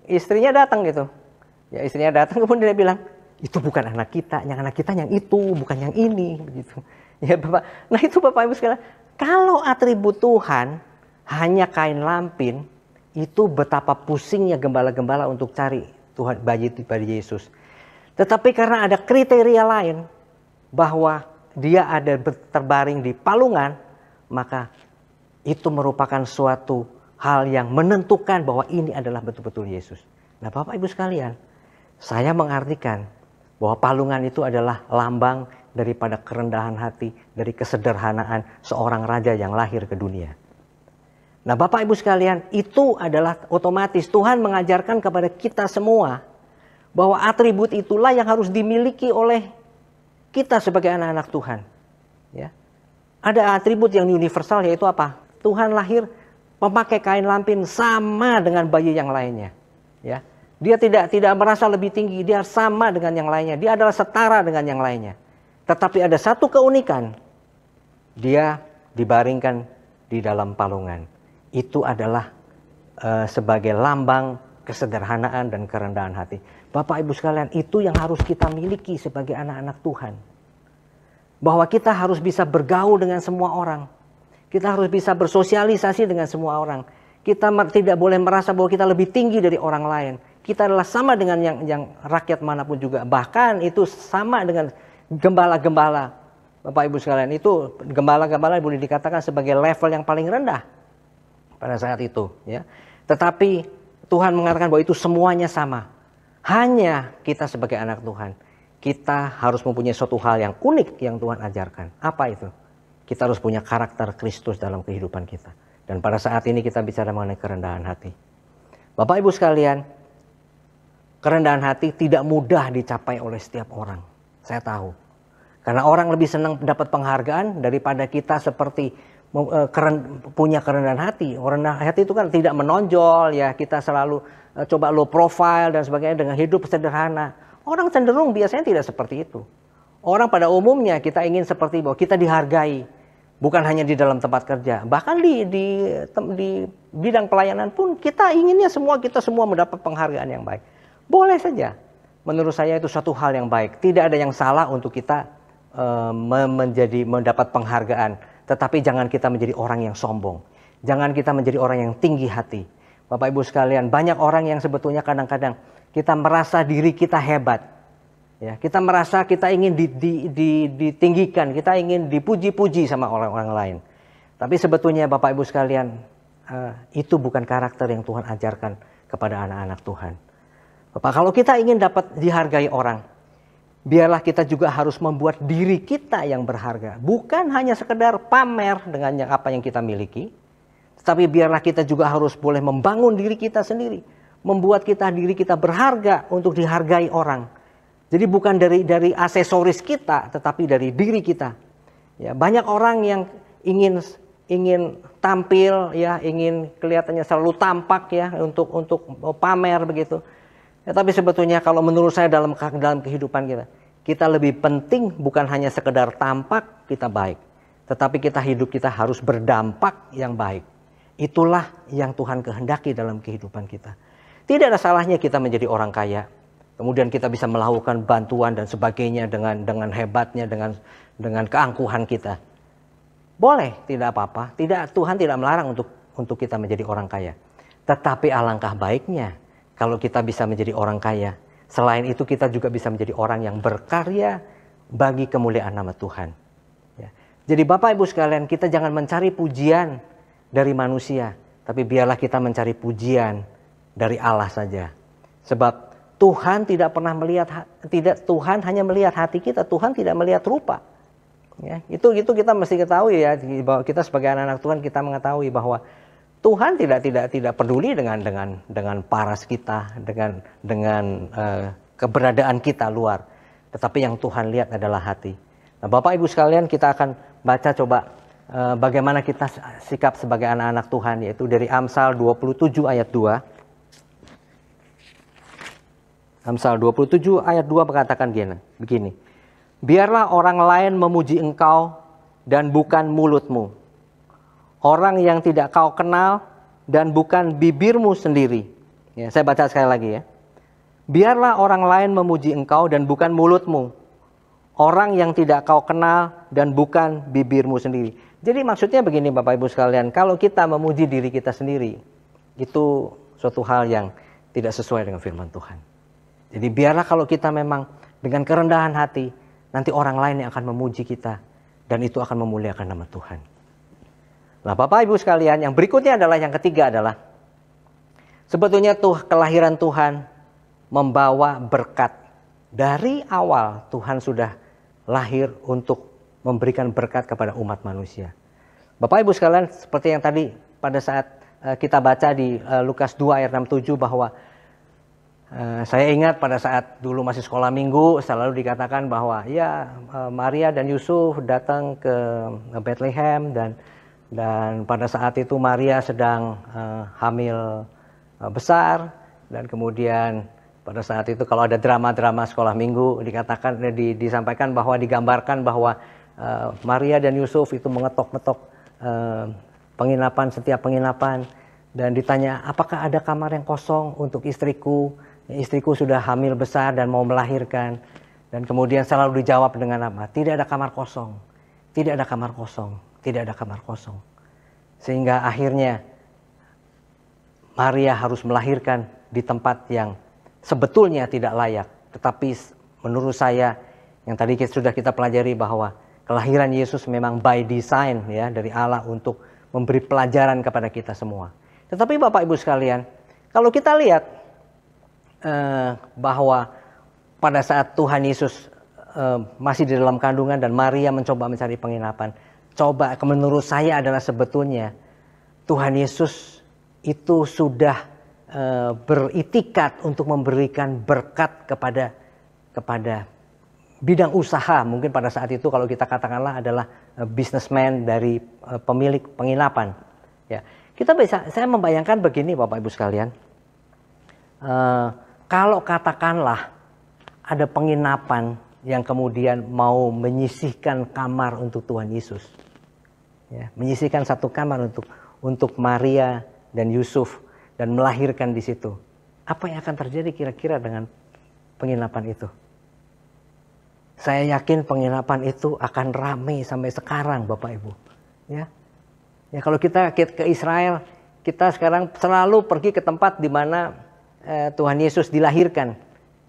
istrinya datang gitu. Ya istrinya datang kemudian dia bilang, itu bukan anak kita yang itu, bukan yang ini begitu. Ya Bapak. Nah itu Bapak Ibu sekalian, kalau atribut Tuhan hanya kain lampin, itu betapa pusingnya gembala-gembala untuk cari Tuhan bayi Yesus. Tetapi karena ada kriteria lain bahwa dia ada terbaring di palungan, maka itu merupakan suatu hal yang menentukan bahwa ini adalah betul-betul Yesus. Nah Bapak Ibu sekalian, saya mengartikan bahwa palungan itu adalah lambang daripada kerendahan hati, dari kesederhanaan seorang raja yang lahir ke dunia. Nah Bapak Ibu sekalian, itu adalah otomatis Tuhan mengajarkan kepada kita semua bahwa atribut itulah yang harus dimiliki oleh kita sebagai anak-anak Tuhan. Ya. Ada atribut yang universal, yaitu apa? Tuhan lahir memakai kain lampin sama dengan bayi yang lainnya. Ya. Dia tidak merasa lebih tinggi, dia sama dengan yang lainnya. Dia adalah setara dengan yang lainnya. Tetapi ada satu keunikan, dia dibaringkan di dalam palungan. Itu adalah sebagai lambang kesederhanaan dan kerendahan hati. Bapak Ibu sekalian, itu yang harus kita miliki sebagai anak-anak Tuhan. Bahwa kita harus bisa bergaul dengan semua orang. Kita harus bisa bersosialisasi dengan semua orang. Kita tidak boleh merasa bahwa kita lebih tinggi dari orang lain. Kita adalah sama dengan yang rakyat manapun juga. Bahkan itu sama dengan gembala-gembala. Bapak Ibu sekalian, itu gembala-gembala boleh dikatakan sebagai level yang paling rendah pada saat itu. Ya. Tetapi Tuhan mengatakan bahwa itu semuanya sama. Hanya kita sebagai anak Tuhan, kita harus mempunyai suatu hal yang unik yang Tuhan ajarkan. Apa itu? Kita harus punya karakter Kristus dalam kehidupan kita. Dan pada saat ini kita bicara mengenai kerendahan hati. Bapak Ibu sekalian, kerendahan hati tidak mudah dicapai oleh setiap orang. Saya tahu. Karena orang lebih senang dapat penghargaan daripada kita seperti punya kerendahan hati. Kerendahan hati itu kan tidak menonjol ya, kita selalu coba low profile dan sebagainya dengan hidup sederhana. Orang cenderung biasanya tidak seperti itu. Orang pada umumnya kita ingin seperti bahwa kita dihargai, bukan hanya di dalam tempat kerja, bahkan di bidang pelayanan pun kita inginnya kita semua mendapat penghargaan yang baik. Boleh saja. Menurut saya itu suatu hal yang baik. Tidak ada yang salah untuk kita mendapat penghargaan. Tetapi jangan kita menjadi orang yang sombong. Jangan kita menjadi orang yang tinggi hati. Bapak Ibu sekalian, banyak orang yang sebetulnya kadang-kadang kita merasa diri kita hebat. Ya, kita merasa kita ingin ditinggikan, kita ingin dipuji-puji sama orang-orang lain. Tapi sebetulnya Bapak Ibu sekalian, itu bukan karakter yang Tuhan ajarkan kepada anak-anak Tuhan. Bapak, kalau kita ingin dapat dihargai orang, biarlah kita juga harus membuat diri kita yang berharga. Bukan hanya sekedar pamer dengan apa yang kita miliki, tapi biarlah kita juga harus boleh membangun diri kita sendiri. Membuat diri kita berharga untuk dihargai orang. Jadi bukan dari aksesoris kita, tetapi dari diri kita. Ya, banyak orang yang ingin tampil, ya, ingin kelihatannya selalu tampak, ya, untuk pamer begitu. Ya, tapi sebetulnya kalau menurut saya dalam kehidupan kita lebih penting bukan hanya sekedar tampak kita baik, tetapi hidup kita harus berdampak yang baik. Itulah yang Tuhan kehendaki dalam kehidupan kita. Tidak ada salahnya kita menjadi orang kaya. Kemudian kita bisa melakukan bantuan dan sebagainya dengan hebatnya, dengan keangkuhan kita. Boleh, tidak apa-apa. Tuhan tidak melarang untuk kita menjadi orang kaya. Tetapi alangkah baiknya kalau kita bisa menjadi orang kaya. Selain itu kita juga bisa menjadi orang yang berkarya bagi kemuliaan nama Tuhan. Ya. Jadi Bapak Ibu sekalian, kita jangan mencari pujian dari manusia, tapi biarlah kita mencari pujian dari Allah saja. Sebab Tuhan tidak pernah Tuhan hanya melihat hati kita, Tuhan tidak melihat rupa. Ya, itu kita mesti ketahui, ya, bahwa kita sebagai anak-anak Tuhan kita mengetahui bahwa Tuhan tidak peduli dengan paras kita, dengan keberadaan kita luar. Tetapi yang Tuhan lihat adalah hati. Nah, Bapak Ibu sekalian, kita akan baca coba bagaimana kita sikap sebagai anak-anak Tuhan, yaitu dari Amsal 27 ayat 2. Amsal 27 ayat 2 mengatakan begini. Biarlah orang lain memuji engkau dan bukan mulutmu. Orang yang tidak kau kenal dan bukan bibirmu sendiri. Ya, saya baca sekali lagi, ya. Biarlah orang lain memuji engkau dan bukan mulutmu. Orang yang tidak kau kenal dan bukan bibirmu sendiri. Jadi maksudnya begini Bapak Ibu sekalian. Kalau kita memuji diri kita sendiri, itu suatu hal yang tidak sesuai dengan firman Tuhan. Jadi biarlah kalau kita memang dengan kerendahan hati, nanti orang lain yang akan memuji kita. Dan itu akan memuliakan nama Tuhan. Nah Bapak Ibu sekalian, yang berikutnya adalah, yang ketiga adalah, sebetulnya kelahiran Tuhan membawa berkat. Dari awal Tuhan sudah lahir untuk memberikan berkat kepada umat manusia. Bapak Ibu sekalian, seperti yang tadi pada saat kita baca di Lukas 2 ayat 67 bahwa saya ingat pada saat dulu masih sekolah minggu selalu dikatakan bahwa ya Maria dan Yusuf datang ke Bethlehem dan pada saat itu Maria sedang hamil besar, dan kemudian pada saat itu kalau ada drama-drama sekolah minggu disampaikan bahwa digambarkan bahwa Maria dan Yusuf itu mengetok-ngetok setiap penginapan dan ditanya apakah ada kamar yang kosong untuk istriku. Istriku sudah hamil besar dan mau melahirkan. Dan kemudian selalu dijawab dengan apa? Tidak ada kamar kosong. Tidak ada kamar kosong. Tidak ada kamar kosong. Sehingga akhirnya Maria harus melahirkan di tempat yang sebetulnya tidak layak. Tetapi menurut saya yang tadi sudah kita pelajari bahwa kelahiran Yesus memang by design, ya, dari Allah untuk memberi pelajaran kepada kita semua. Tetapi Bapak Ibu sekalian, kalau kita lihat bahwa pada saat Tuhan Yesus masih di dalam kandungan dan Maria mencoba mencari penginapan, menurut saya adalah sebetulnya Tuhan Yesus itu sudah beritikat untuk memberikan berkat kepada bidang usaha. Mungkin pada saat itu kalau kita katakanlah adalah businessman dari pemilik penginapan. Ya, saya membayangkan begini Bapak Ibu sekalian. Kalau katakanlah ada penginapan yang kemudian mau menyisihkan kamar untuk Tuhan Yesus, ya, menyisihkan satu kamar untuk Maria dan Yusuf dan melahirkan di situ, apa yang akan terjadi kira-kira dengan penginapan itu? Saya yakin penginapan itu akan ramai sampai sekarang Bapak Ibu. Ya, kalau kita ke Israel, kita sekarang selalu pergi ke tempat di mana Tuhan Yesus dilahirkan,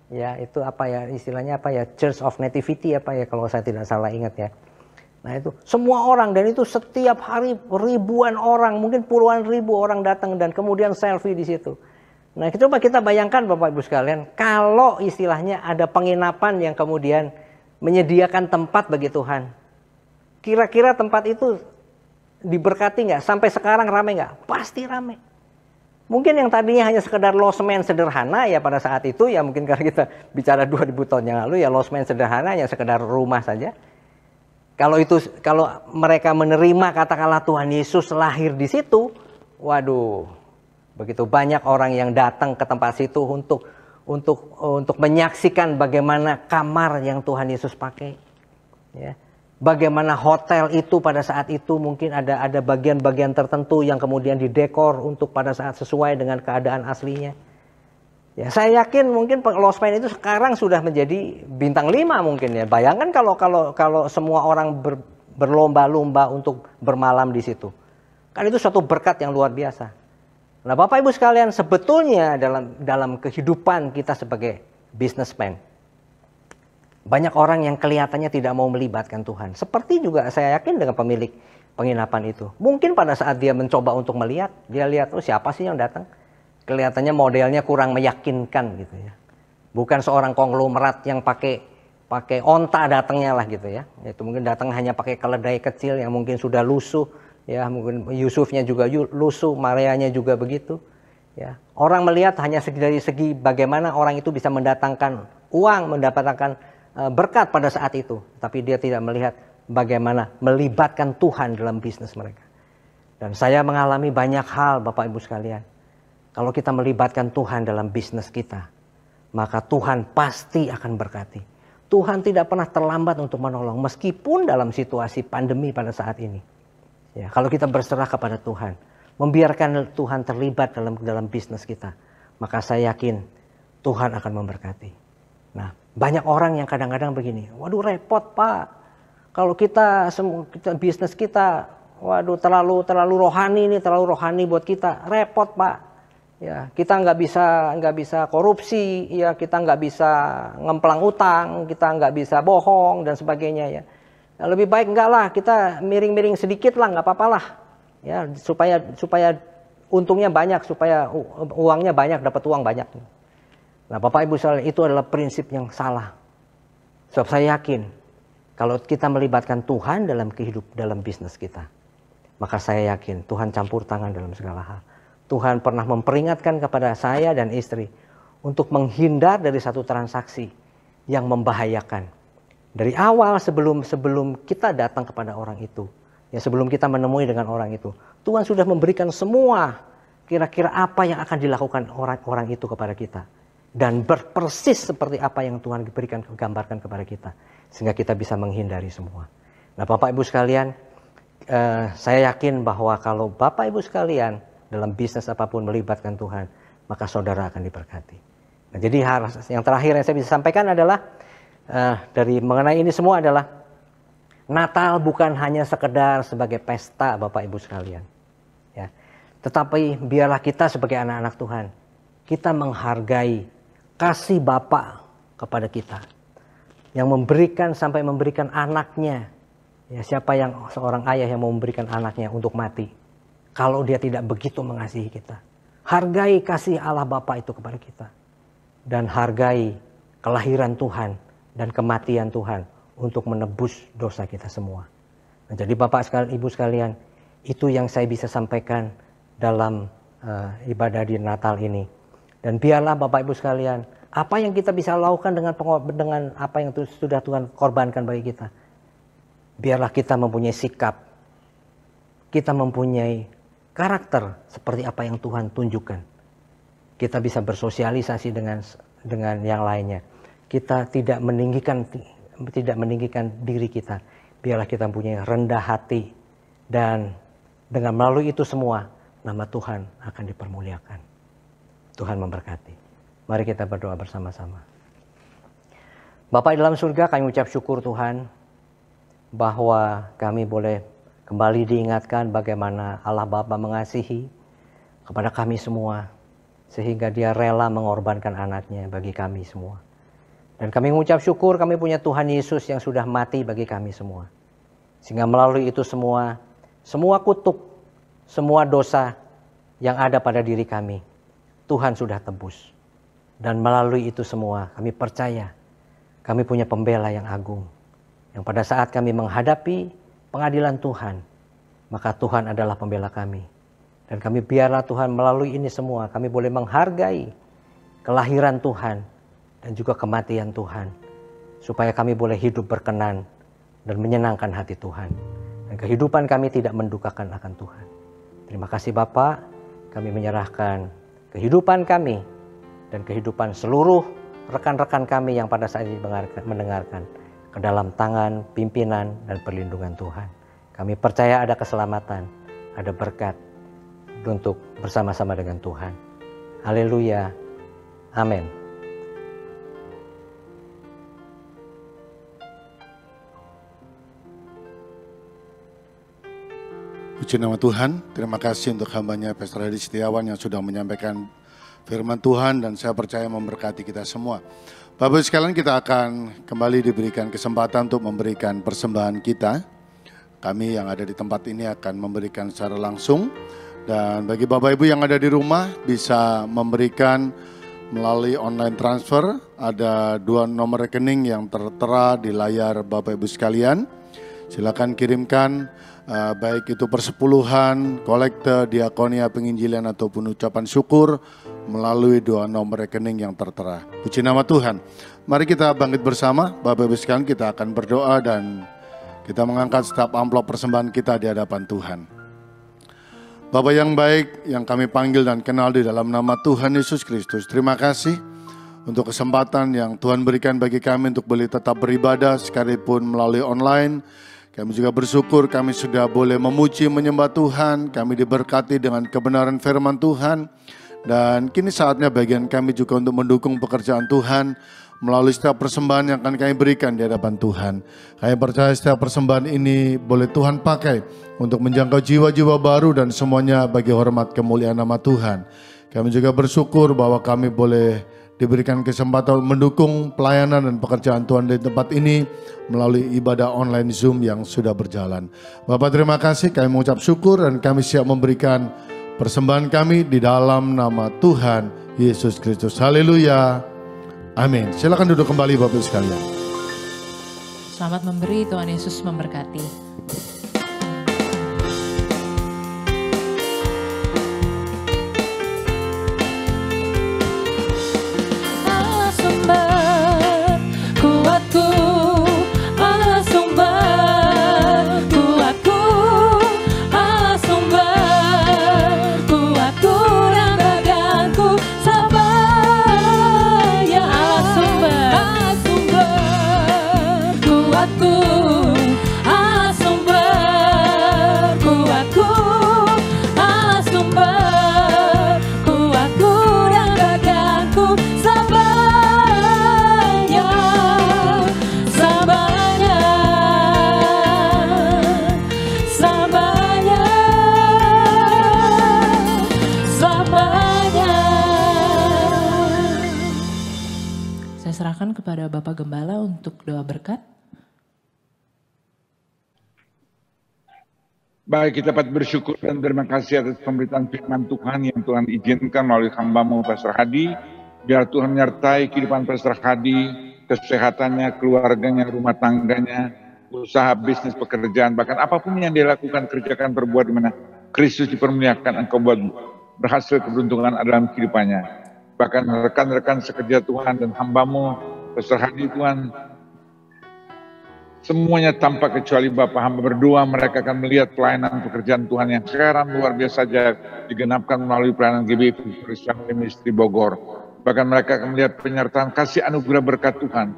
ya, itu apa ya istilahnya, apa ya, Church of Nativity apa ya kalau saya tidak salah ingat, ya. Nah itu semua orang, dan itu setiap hari ribuan orang, mungkin puluhan ribu orang datang dan kemudian selfie di situ. Nah, coba kita bayangkan Bapak Ibu sekalian, kalau istilahnya ada penginapan yang kemudian menyediakan tempat bagi Tuhan. Kira-kira tempat itu diberkati nggak? Sampai sekarang rame nggak? Pasti rame. Mungkin yang tadinya hanya sekedar losmen sederhana ya pada saat itu ya, mungkin karena kita bicara 2000 tahun yang lalu ya, losmen sederhana yang sekedar rumah saja. Kalau mereka menerima katakanlah Tuhan Yesus lahir di situ, waduh, begitu banyak orang yang datang ke tempat situ untuk menyaksikan bagaimana kamar yang Tuhan Yesus pakai, ya. Bagaimana hotel itu pada saat itu mungkin ada bagian-bagian tertentu yang kemudian didekor untuk pada saat sesuai dengan keadaan aslinya. Ya, saya yakin mungkin losmen itu sekarang sudah menjadi bintang 5 mungkin ya. Bayangkan kalau semua orang berlomba-lomba untuk bermalam di situ. Kan itu suatu berkat yang luar biasa. Nah, Bapak Ibu sekalian, sebetulnya dalam kehidupan kita sebagai businessman, banyak orang yang kelihatannya tidak mau melibatkan Tuhan. Seperti juga saya yakin dengan pemilik penginapan itu. Mungkin pada saat dia mencoba untuk melihat, dia lihat, oh siapa sih yang datang? Kelihatannya modelnya kurang meyakinkan gitu ya. Bukan seorang konglomerat yang pakai onta datangnya lah gitu ya. Itu mungkin datang hanya pakai keledai kecil yang mungkin sudah lusuh. Ya, mungkin Yusufnya juga lusuh, Marianya juga begitu. Ya. Orang melihat hanya dari segi bagaimana orang itu bisa mendatangkan uang, mendapatkan berkat pada saat itu, tapi dia tidak melihat bagaimana melibatkan Tuhan dalam bisnis mereka. Dan saya mengalami banyak hal Bapak Ibu sekalian. Kalau kita melibatkan Tuhan dalam bisnis kita, maka Tuhan pasti akan berkati. Tuhan tidak pernah terlambat untuk menolong meskipun dalam situasi pandemi pada saat ini. Ya, kalau kita berserah kepada Tuhan, membiarkan Tuhan terlibat dalam bisnis kita, maka saya yakin Tuhan akan memberkati. Nah, banyak orang yang kadang-kadang begini, waduh repot Pak, kalau kita bisnis kita, waduh terlalu rohani nih, terlalu rohani buat kita, repot Pak. Ya, kita nggak bisa korupsi, ya kita nggak bisa ngemplang utang, kita nggak bisa bohong dan sebagainya ya. Nah, lebih baik enggak lah, kita miring-miring sedikit lah, nggak apa-apa lah, ya supaya untungnya banyak, supaya uangnya banyak, dapat uang banyak. Nah, Bapak Ibu sekalian, itu adalah prinsip yang salah. Sebab saya yakin kalau kita melibatkan Tuhan dalam bisnis kita, maka saya yakin Tuhan campur tangan dalam segala hal. Tuhan pernah memperingatkan kepada saya dan istri untuk menghindar dari satu transaksi yang membahayakan. Dari awal sebelum kita datang kepada orang itu, ya sebelum kita menemui dengan orang itu, Tuhan sudah memberikan semua kira-kira apa yang akan dilakukan orang itu kepada kita. Dan persis seperti apa yang Tuhan gambarkan kepada kita, sehingga kita bisa menghindari semua. Nah, Bapak Ibu sekalian, saya yakin bahwa kalau Bapak Ibu sekalian dalam bisnis apapun melibatkan Tuhan, maka saudara akan diberkati. Nah, jadi yang terakhir yang saya bisa sampaikan adalah dari mengenai ini semua adalah Natal bukan hanya sekedar sebagai pesta Bapak Ibu sekalian, ya, tetapi biarlah kita sebagai anak-anak Tuhan, kita menghargai kasih Bapa kepada kita yang sampai memberikan anaknya. Ya, siapa yang seorang ayah yang mau memberikan anaknya untuk mati kalau dia tidak begitu mengasihi kita? Hargai kasih Allah Bapa itu kepada kita, dan hargai kelahiran Tuhan dan kematian Tuhan untuk menebus dosa kita semua. Nah, jadi Bapak sekalian, Ibu sekalian, itu yang saya bisa sampaikan dalam ibadah di Natal ini. Dan biarlah Bapak Ibu sekalian, apa yang kita bisa lakukan dengan apa yang sudah Tuhan korbankan bagi kita. Biarlah kita mempunyai sikap, kita mempunyai karakter seperti apa yang Tuhan tunjukkan. Kita bisa bersosialisasi dengan yang lainnya. Kita tidak meninggikan diri kita. Biarlah kita mempunyai rendah hati, dan dengan melalui itu semua nama Tuhan akan dipermuliakan. Tuhan memberkati. Mari kita berdoa bersama-sama. Bapa di dalam surga, kami ucap syukur Tuhan bahwa kami boleh kembali diingatkan bagaimana Allah Bapa mengasihi kepada kami semua, sehingga Dia rela mengorbankan anaknya bagi kami semua. Dan kami mengucap syukur kami punya Tuhan Yesus yang sudah mati bagi kami semua. Sehingga melalui itu semua kutuk, semua dosa yang ada pada diri kami, Tuhan sudah tebus. Dan melalui itu semua kami percaya kami punya pembela yang agung. Yang pada saat kami menghadapi pengadilan Tuhan, maka Tuhan adalah pembela kami. Dan kami biarlah Tuhan melalui ini semua kami boleh menghargai kelahiran Tuhan dan juga kematian Tuhan. Supaya kami boleh hidup berkenan dan menyenangkan hati Tuhan. Dan kehidupan kami tidak mendukakan akan Tuhan. Terima kasih Bapa, kami menyerahkan kehidupan kami dan kehidupan seluruh rekan-rekan kami yang pada saat ini mendengarkan ke dalam tangan, pimpinan, dan perlindungan Tuhan. Kami percaya ada keselamatan, ada berkat untuk bersama-sama dengan Tuhan. Haleluya. Amin. Puji nama Tuhan, terima kasih untuk hambanya Pastor Hadi Setiawan yang sudah menyampaikan firman Tuhan dan saya percaya memberkati kita semua. Bapak sekalian, kita akan kembali diberikan kesempatan untuk memberikan persembahan kita. Kami yang ada di tempat ini akan memberikan secara langsung. Dan bagi Bapak Ibu yang ada di rumah bisa memberikan melalui online transfer. Ada 2 nomor rekening yang tertera di layar Bapak Ibu sekalian. Silakan kirimkan baik itu persepuluhan, kolekte, diakonia, penginjilan ataupun ucapan syukur melalui 2 nomor rekening yang tertera. Puji nama Tuhan. Mari kita bangkit bersama, Bapak Ibu sekalian, kita akan berdoa dan kita mengangkat setiap amplop persembahan kita di hadapan Tuhan. Bapak yang baik, yang kami panggil dan kenal di dalam nama Tuhan Yesus Kristus, terima kasih untuk kesempatan yang Tuhan berikan bagi kami untuk boleh tetap beribadah sekalipun melalui online. Kami juga bersyukur kami sudah boleh memuji menyembah Tuhan, kami diberkati dengan kebenaran firman Tuhan. Dan kini saatnya bagian kami juga untuk mendukung pekerjaan Tuhan melalui setiap persembahan yang akan kami berikan di hadapan Tuhan. Kami percaya setiap persembahan ini boleh Tuhan pakai untuk menjangkau jiwa-jiwa baru dan semuanya bagi hormat kemuliaan nama Tuhan. Kami juga bersyukur bahwa kami boleh diberikan kesempatan mendukung pelayanan dan pekerjaan Tuhan di tempat ini melalui ibadah online Zoom yang sudah berjalan. Bapak terima kasih, kami mengucap syukur dan kami siap memberikan persembahan kami di dalam nama Tuhan Yesus Kristus. Haleluya. Amin. Silakan duduk kembali Bapak sekalian. Selamat memberi, Tuhan Yesus memberkati. Serahkan kepada Bapak Gembala untuk doa berkat. Baik, kita dapat bersyukur dan terima kasih atas pemberitaan firman Tuhan yang Tuhan izinkan melalui hamba-Mu Pastor Hadi. Biar Tuhan menyertai kehidupan Pastor Hadi, kesehatannya, keluarganya, rumah tangganya, usaha, bisnis, pekerjaan, bahkan apapun yang dia lakukan, kerjakan, berbuat di mana Kristus dipermuliakan, engkau buat berhasil keberuntungan dalam kehidupannya. Bahkan rekan-rekan sekerja Tuhan dan hamba-Mu, Pastor Hadi Tuhan, semuanya tanpa kecuali Bapak hamba berdoa, mereka akan melihat pelayanan pekerjaan Tuhan yang sekarang luar biasa saja digenapkan melalui pelayanan GBI Kristen Ministry Bogor. Bahkan mereka akan melihat penyertaan kasih anugerah berkat Tuhan,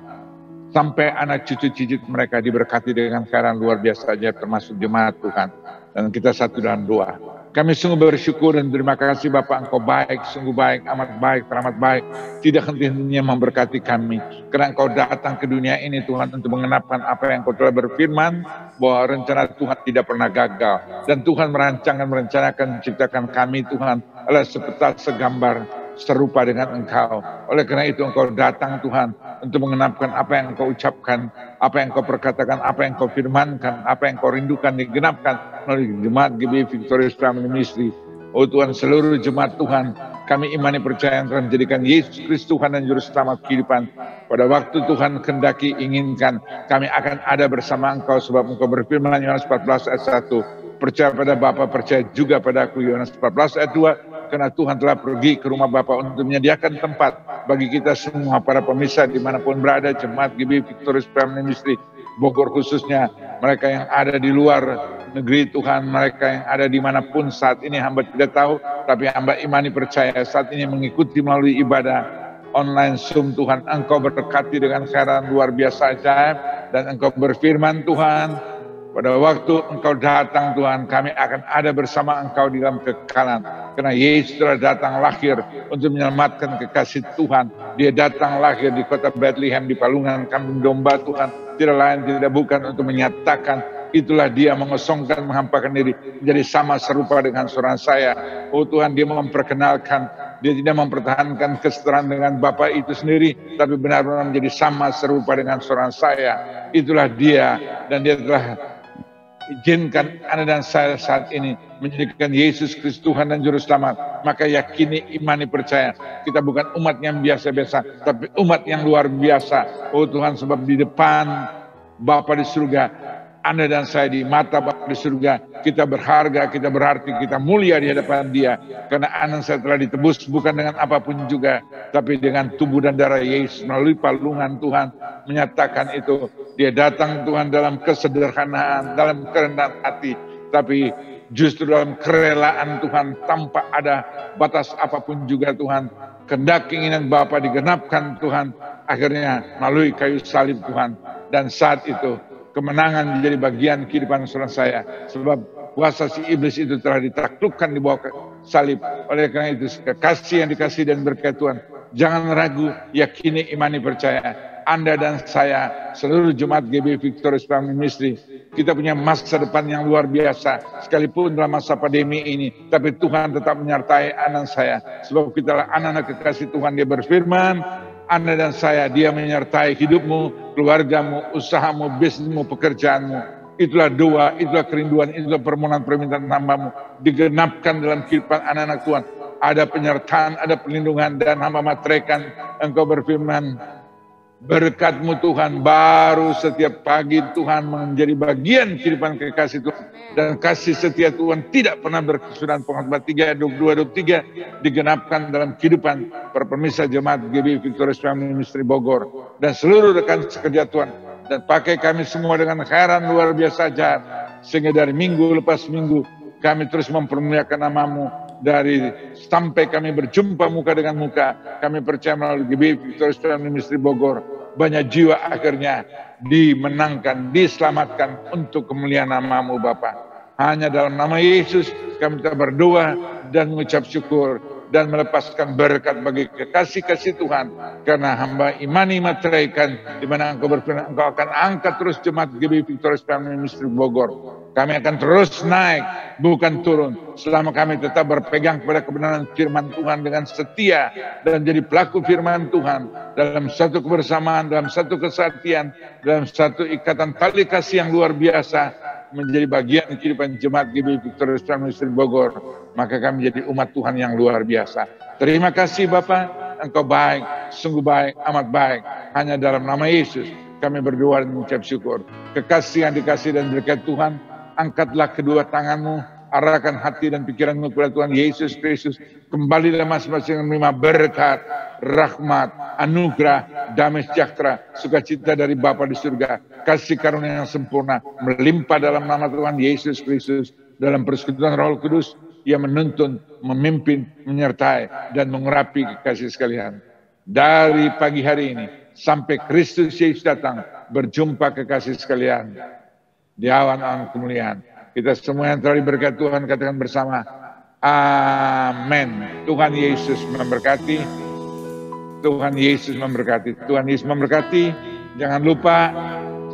sampai anak cucu-cucu mereka diberkati dengan sekarang luar biasa saja termasuk jemaat Tuhan. Dan kita satu dalam doa. Kami sungguh bersyukur dan terima kasih Bapak, Engkau baik, sungguh baik, amat baik, teramat baik. Tidak henti-hentinya memberkati kami. Karena Engkau datang ke dunia ini Tuhan untuk mengenapkan apa yang Engkau telah berfirman, bahwa rencana Tuhan tidak pernah gagal. Dan Tuhan merancangkan, merencanakan, menciptakan kami Tuhan adalah segambar serupa dengan Engkau. Oleh karena itu Engkau datang Tuhan untuk mengenapkan apa yang Engkau ucapkan, apa yang Engkau perkatakan, apa yang Engkau firmankan, apa yang Engkau rindukan digenapkan melalui jemaat GBI Victorious Family Ministry Oh Tuhan, seluruh jemaat Tuhan, kami imani percaya yang telah menjadikan Yesus Kristus Tuhan dan Juru Selamat kehidupan. Pada waktu Tuhan kendaki inginkan, kami akan ada bersama Engkau, sebab Engkau berfirman Yohanes 14 ayat 1. Percaya pada Bapa, percaya juga pada aku, Yohanes 14 ayat 2. Karena Tuhan telah pergi ke rumah Bapa untuk menyediakan tempat bagi kita semua, para pemirsa dimanapun berada, jemaat GBI Victorious Family Ministry Bogor khususnya, mereka yang ada di luar negeri Tuhan, mereka yang ada dimanapun saat ini hamba tidak tahu, tapi hamba imani percaya saat ini mengikuti melalui ibadah online Zoom Tuhan, Engkau berkati dengan khairan luar biasa ajaib, dan Engkau berfirman Tuhan, pada waktu Engkau datang Tuhan, kami akan ada bersama Engkau di dalam kekekalan. Karena Yesus telah datang lahir untuk menyelamatkan kekasih Tuhan. Dia datang lahir di kota Bethlehem, di palungan kambing domba Tuhan. Tidak lain, tidak bukan untuk menyatakan itulah dia mengosongkan, menghampakan diri menjadi sama serupa dengan seorang saya. Oh Tuhan, dia memperkenalkan, dia tidak mempertahankan kesetaraan dengan Bapa itu sendiri, tapi benar-benar menjadi sama serupa dengan seorang saya. Itulah dia, dan dia telah izinkan Anda dan saya saat ini menjadikan Yesus Kristus Tuhan dan Juru Selamat. Maka yakini, imani, percaya, kita bukan umat yang biasa-biasa, tapi umat yang luar biasa. Oh Tuhan, sebab di depan Bapa di surga, Anda dan saya di mata Bapa di surga, kita berharga, kita berarti, kita mulia di hadapan Dia. Karena Anda dan saya telah ditebus bukan dengan apapun juga, tapi dengan tubuh dan darah Yesus. Melalui palungan Tuhan menyatakan itu. Dia datang Tuhan dalam kesederhanaan, dalam kerendahan hati, tapi justru dalam kerelaan Tuhan, tanpa ada batas apapun juga Tuhan. Kehendak keinginan Bapa digenapkan Tuhan, akhirnya melalui kayu salib Tuhan. Dan saat itu kemenangan menjadi bagian kehidupan saudara saya, sebab kuasa si iblis itu telah ditaklukkan di bawah salib. Oleh karena itu, kekasih yang dikasih dan berkat Tuhan, jangan ragu, yakini, imani, percaya. Anda dan saya, seluruh jemaat GBI Victorious Family Ministry, kita punya masa depan yang luar biasa. Sekalipun dalam masa pandemi ini, tapi Tuhan tetap menyertai Anda dan saya. Sebab kita adalah anak-anak kekasih Tuhan. Dia berfirman, Anda dan saya, Dia menyertai hidupmu, keluargamu, usahamu, bisnismu, pekerjaanmu. Itulah doa, itulah kerinduan, itulah permohonan permintaan hambamu. Digenapkan dalam kehidupan anak-anak Tuhan. Ada penyertaan, ada perlindungan, dan hamba materaikan, Engkau berfirman, berkat-Mu Tuhan baru setiap pagi Tuhan menjadi bagian kehidupan kekasih Tuhan. Dan kasih setia Tuhan tidak pernah berkesudahan. Pengkhotbah 3:22-23 digenapkan dalam kehidupan para pemirsa jemaat GBI Victorious Family Ministry Bogor dan seluruh rekan sekerja Tuhan. Dan pakai kami semua dengan khairan luar biasa ajaib, sehingga dari minggu lepas minggu kami terus mempermuliakan nama-Mu. Dari sampai kami berjumpa muka dengan muka, kami percaya melalui GBI Victorious Family Ministry Bogor, banyak jiwa akhirnya dimenangkan, diselamatkan untuk kemuliaan nama-Mu Bapa. Hanya dalam nama Yesus kami kita berdoa dan mengucap syukur dan melepaskan berkat bagi kekasih-kasih Tuhan. Karena hamba imani materaikan, di mana Engkau berfirman, Engkau akan angkat terus jemaat GBI Victorious Family Ministry Bogor. Kami akan terus naik, bukan turun. Selama kami tetap berpegang kepada kebenaran firman Tuhan dengan setia dan jadi pelaku firman Tuhan dalam satu kebersamaan, dalam satu kesatuan, dalam satu ikatan tali kasih yang luar biasa, menjadi bagian kehidupan jemaat GBI Victorious Family Ministry Bogor. Maka kami jadi umat Tuhan yang luar biasa. Terima kasih Bapa, Engkau baik, sungguh baik, amat baik. Hanya dalam nama Yesus kami berdoa dan mengucap syukur. Kekasih yang dikasih dan berkat Tuhan, angkatlah kedua tanganmu, arahkan hati dan pikiranmu kepada Tuhan Yesus Kristus. Kembalilah masing-masing menerima berkat, rahmat, anugerah, damai sejahtera, sukacita dari Bapa di surga. Kasih karunia yang sempurna melimpah dalam nama Tuhan Yesus Kristus. Dalam persekutuan Roh Kudus, Ia menuntun, memimpin, menyertai, dan mengurapi kekasih sekalian. Dari pagi hari ini sampai Kristus Yesus datang, berjumpa kekasih sekalian di awan-awan kemuliaan. Kita semua yang telah diberkati Tuhan katakan bersama, amin. Tuhan Yesus memberkati. Tuhan Yesus memberkati. Tuhan Yesus memberkati. Jangan lupa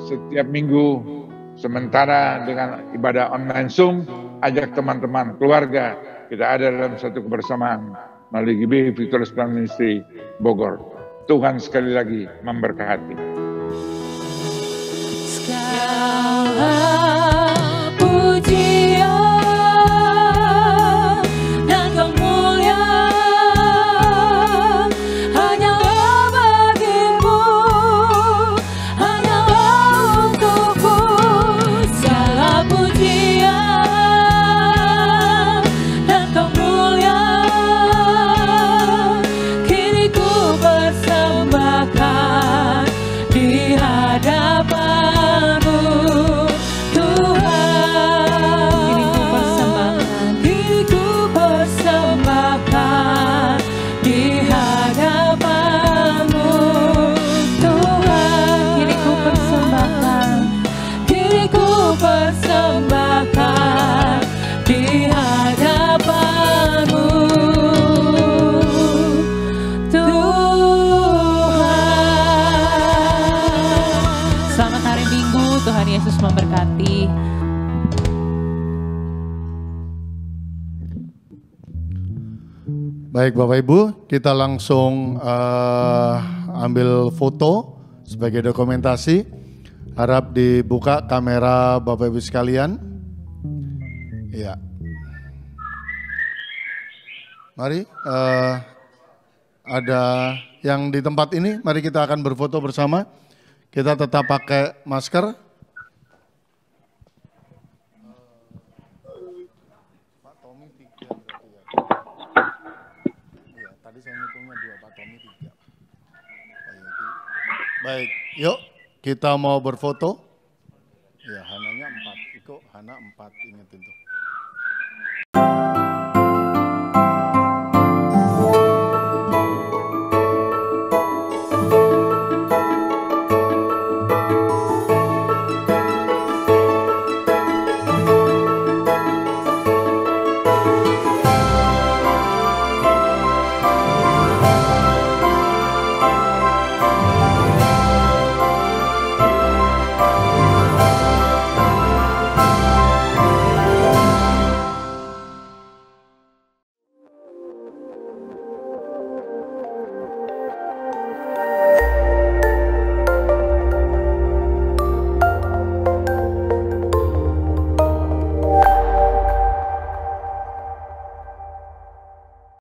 setiap minggu sementara dengan ibadah online Zoom, ajak teman-teman, keluarga. Kita ada dalam satu kebersamaan melalui GBI Victorious Family Ministry Bogor. Tuhan sekali lagi memberkati. Pujian Baik Bapak Ibu, kita langsung ambil foto sebagai dokumentasi. Harap dibuka kamera Bapak Ibu sekalian. Ya. Mari, ada yang di tempat ini, mari kita akan berfoto bersama. Kita tetap pakai masker. Pak Tommy 3 berarti ya. Iya, tadi saya ngitungnya 2, Pak Tommy 3. Baik, yuk kita mau berfoto.